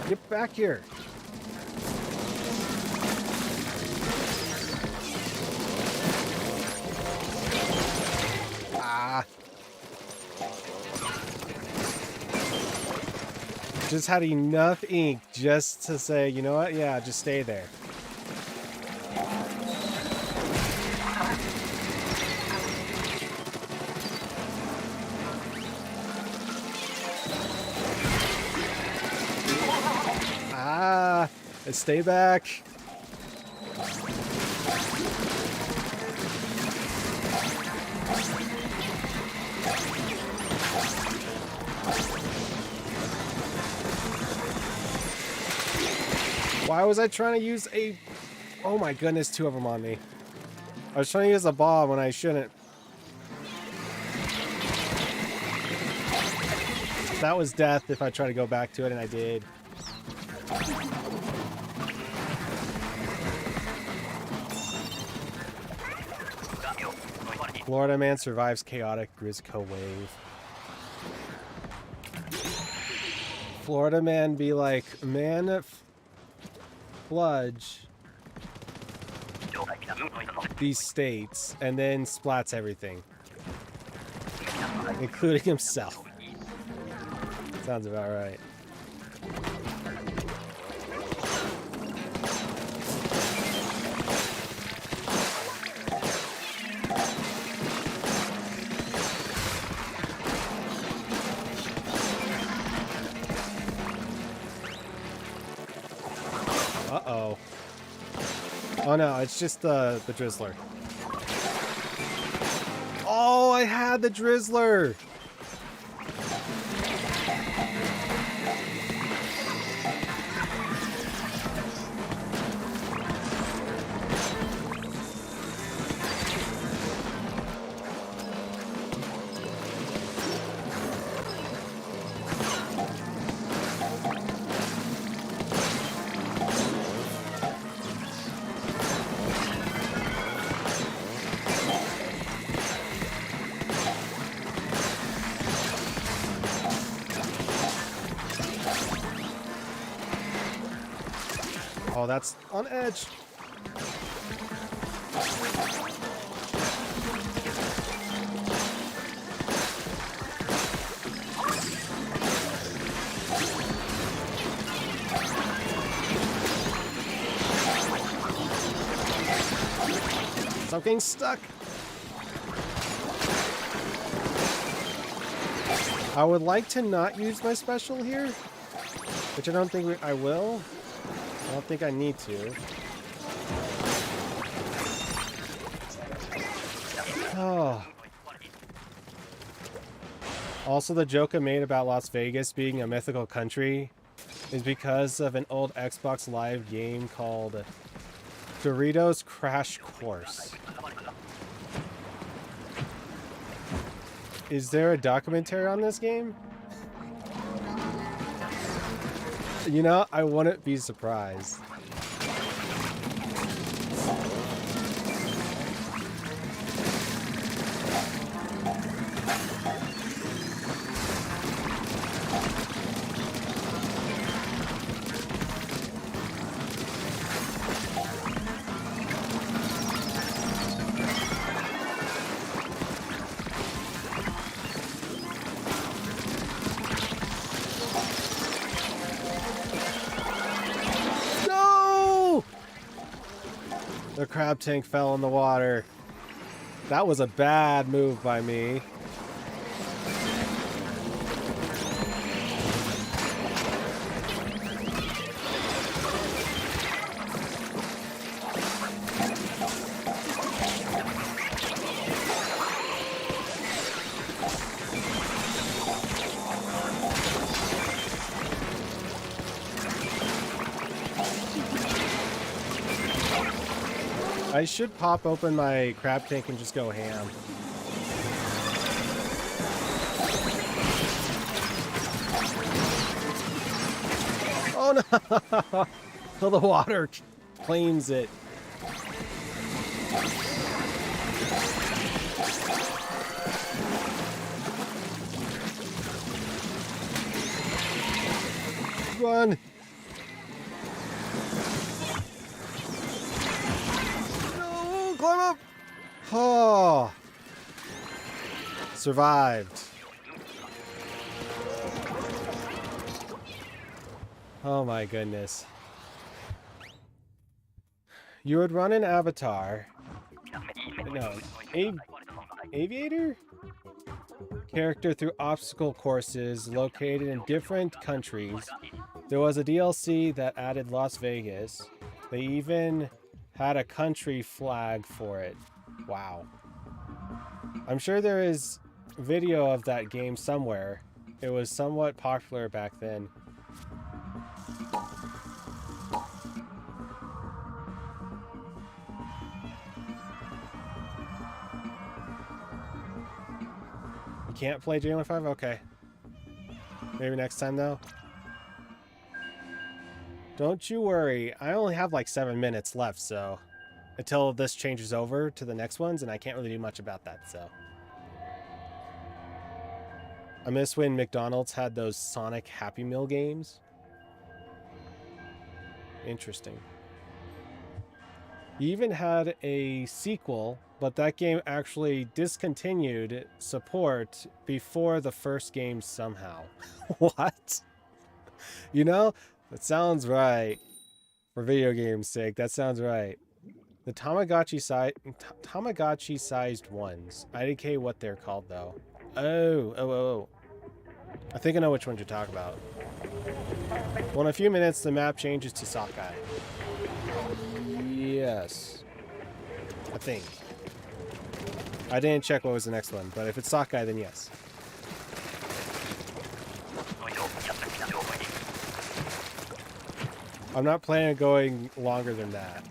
Get back here. Ah. just had enough ink just to say, you know what? Yeah, just stay there. Ah, stay back. Why was I trying to use a... Oh my goodness, 2 of them on me. I was trying to use a bomb when I shouldn't. That was death if I try to go back to it, and I did. Florida man survives chaotic Grisco wave. Florida man be like, man, fludge these states, and then splats everything, including himself. Sounds about right. Uh-oh. Oh no, it's just the Drizzler. Oh, I had the Drizzler! Oh, that's on edge. Stop getting stuck. I would like to not use my special here, which I don't think I will. I don't think I need to. Oh. Also, the joke I made about Las Vegas being a mythical country is because of an old Xbox Live game called Doritos Crash Course. Is there a documentary on this game? You know, I wouldn't be surprised. The crab tank fell in the water. That was a bad move by me. I should pop open my crab tank and just go ham. Oh no! Till the water claims it. Run! Climb up! Oh! Survived. Oh my goodness. You would run an avatar. No, aviator? Character through obstacle courses located in different countries. There was a DLC that added Las Vegas. They even had a country flag for it. Wow. I'm sure there is video of that game somewhere. It was somewhat popular back then. You can't play Jalen 5? Okay. Maybe next time though. Don't you worry. I only have like 7 minutes left, so until this changes over to the next ones, and I can't really do much about that, so. I miss when McDonald's had those Sonic Happy Meal games. Interesting. You even had a sequel, but that game actually discontinued support before the first game somehow. What? You know, that sounds right. For video games' sake, that sounds right. The Tamagotchi-sized ones. IDK what they're called, though. Oh. I think I know which ones you're talking about. Well, in a few minutes, the map changes to Sockeye. Yes. I think. I didn't check what was the next one, but if it's Sockeye, then yes. I'm not planning on going longer than that.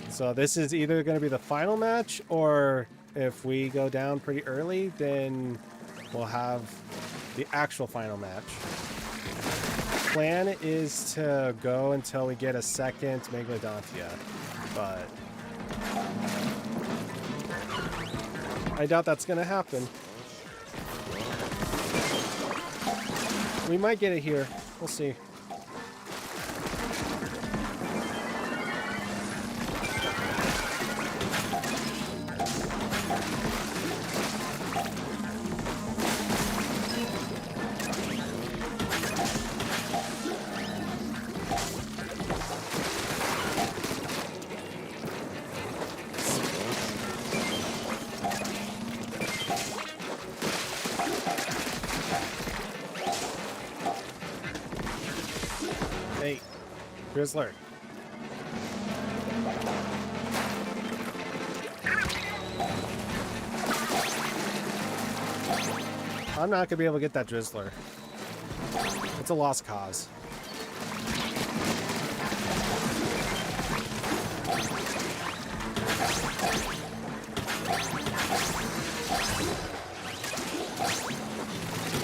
So this is either going to be the final match, or if we go down pretty early, then we'll have the actual final match. Plan is to go until we get a second Megalodontia, but I doubt that's going to happen. We might get it here. We'll see. Hey, Grizzler. I'm not gonna be able to get that Drizzler. It's a lost cause.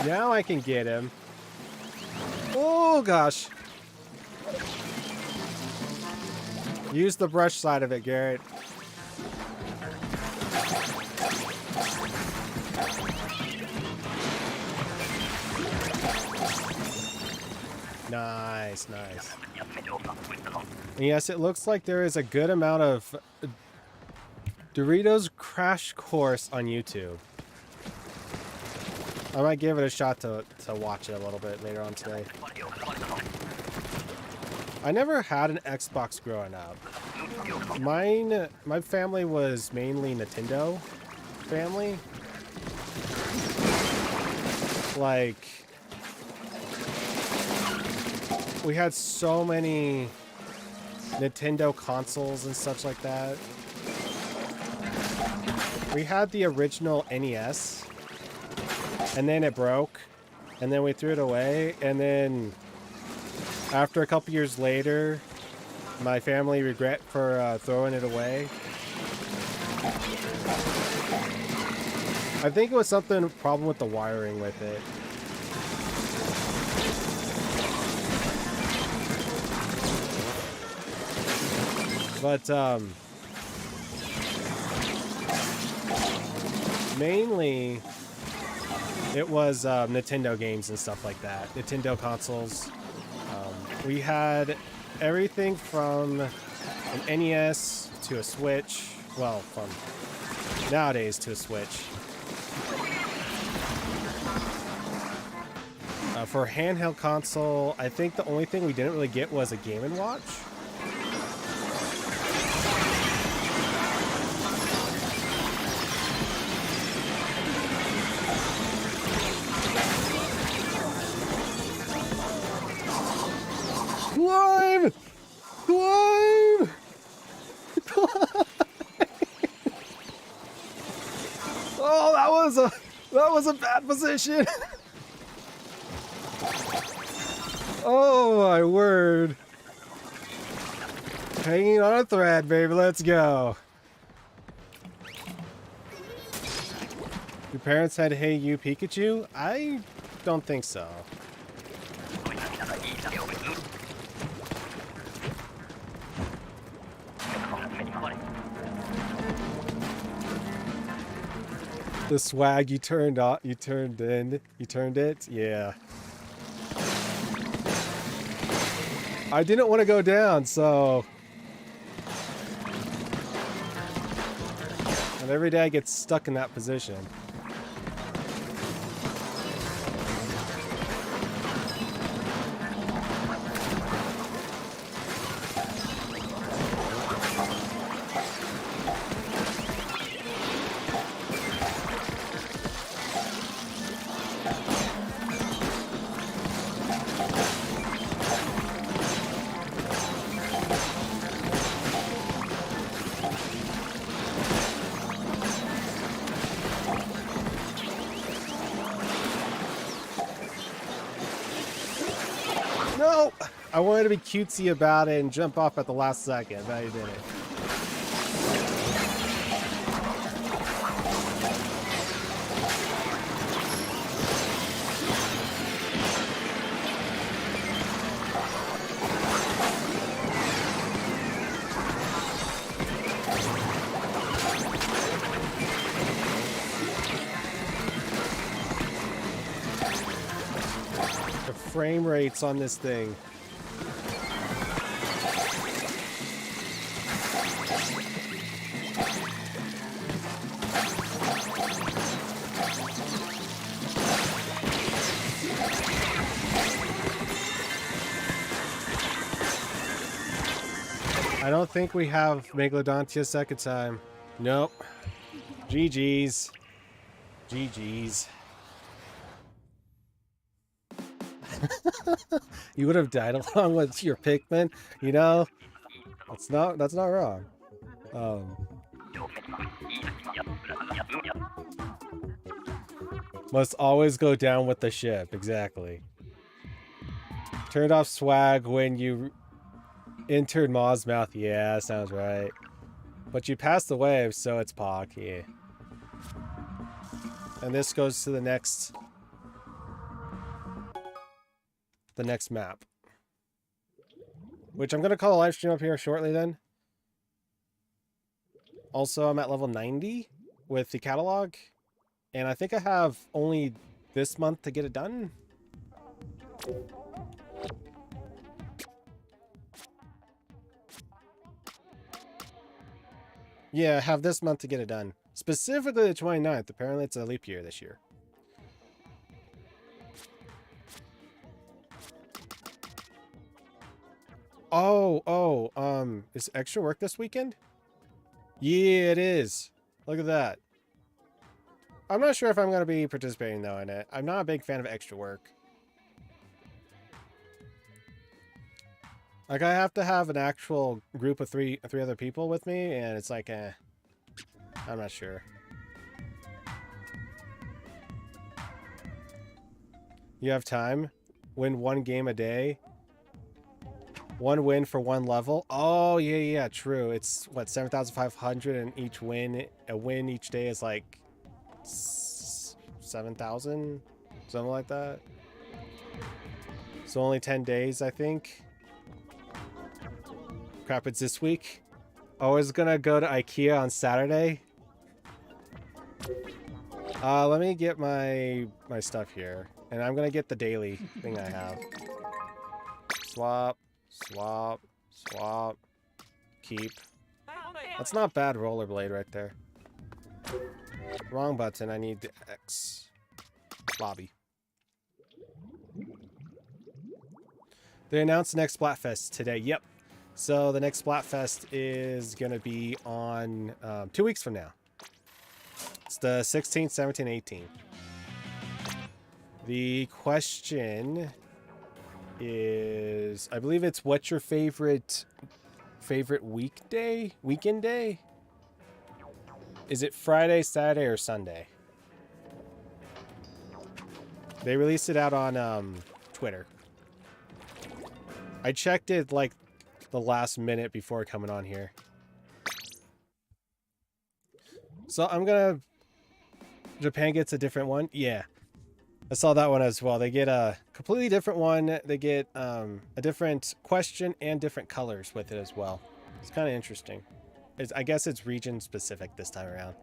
Now I can get him. Oh gosh. Use the brush side of it, Garrett. Nice. And yes, it looks like there is a good amount of Doritos Crash Course on YouTube. I might give it a shot to watch it a little bit later on today. I never had an Xbox growing up. My family was mainly Nintendo family. Like, we had so many Nintendo consoles and such like that. We had the original NES, and then it broke, and then we threw it away, and then after a couple years later, my family regret for throwing it away. I think it was something problem with the wiring with it. But mainly it was Nintendo games and stuff like that. Nintendo consoles. We had everything from an NES to a Switch. Well, from nowadays to a Switch. For handheld console, I think the only thing we didn't really get was a Game & Watch. Climb! Climb! Oh, that was a bad position. Oh my word. Hanging on a thread, baby. Let's go. Your parents had Hey You Pikachu? I don't think so. The swag you turned on, you turned it? Yeah. I didn't want to go down, so... And every day I get stuck in that position. No! I wanted to be cutesy about it and jump off at the last second, but I didn't. Frame rates on this thing. I don't think we have Megalodontia second time. Nope. GG's. GG's. You would have died along with your Pikmin, you know? That's not wrong. Must always go down with the ship, exactly. Turned off swag when you entered Maw's mouth. Yeah, sounds right. But you passed the wave, so it's Pock, yeah. And this goes to the next map, which I'm going to call a live stream up here shortly then. Also, I'm at level 90 with the catalog, and I think I have only this month to get it done. Yeah, I have this month to get it done. Specifically the 29th. Apparently it's a leap year this year. Is extra work this weekend? Yeah, it is. Look at that. I'm not sure if I'm going to be participating, though, in it. I'm not a big fan of extra work. Like, I have to have an actual group of three other people with me, and it's like, I'm not sure. You have time? Win one game a day? One win for one level? Oh, yeah, true. It's, what, 7,500, and a win each day is like 7,000? Something like that. So only 10 days, I think. Crap, it's this week. I was gonna go to IKEA on Saturday. Let me get my stuff here. And I'm gonna get the daily thing I have. Swap. Swap, swap, keep. That's not bad rollerblade right there. Wrong button, I need the X. Lobby. They announced the next Splatfest today. Yep. So the next Splatfest is going to be on 2 weeks from now. It's the 16th, 17th, 18th. The question is, I believe it's what's your favorite weekend day? Is it Friday, Saturday, or Sunday? They released it out on Twitter. I checked it like the last minute before coming on here. So I'm gonna... Japan gets a different one? Yeah. I saw that one as well. They get a completely different one. They get a different question and different colors with it as well. It's kind of interesting. I guess it's region specific this time around.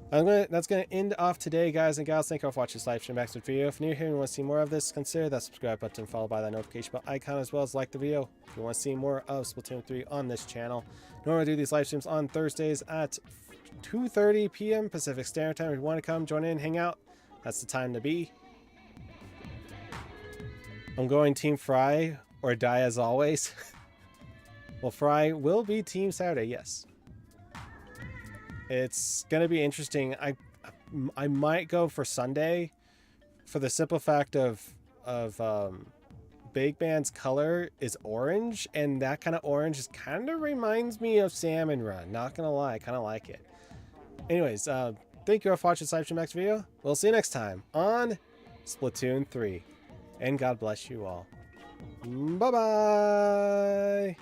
That's gonna end off today, guys and gals. Thank you all for watching this live stream back to the video. If you're new here and want to see more of this, consider that subscribe button followed by that notification bell icon, as well as like the video. If you want to see more of Splatoon 3 on this channel, normally do these live streams on Thursdays at 2:30 p.m. Pacific Standard Time. If you want to come join in, hang out, that's the time to be. I'm going Team Fry or die as always. Well, Fry will be Team Saturday, yes. It's gonna be interesting. I might go for Sunday, for the simple fact of Big Band's color is orange, and that kind of orange is kind of reminds me of Salmon Run. Not gonna lie, I kind of like it. Anyways, thank you all for watching this live stream next video. We'll see you next time on Splatoon 3, and God bless you all. Bye bye.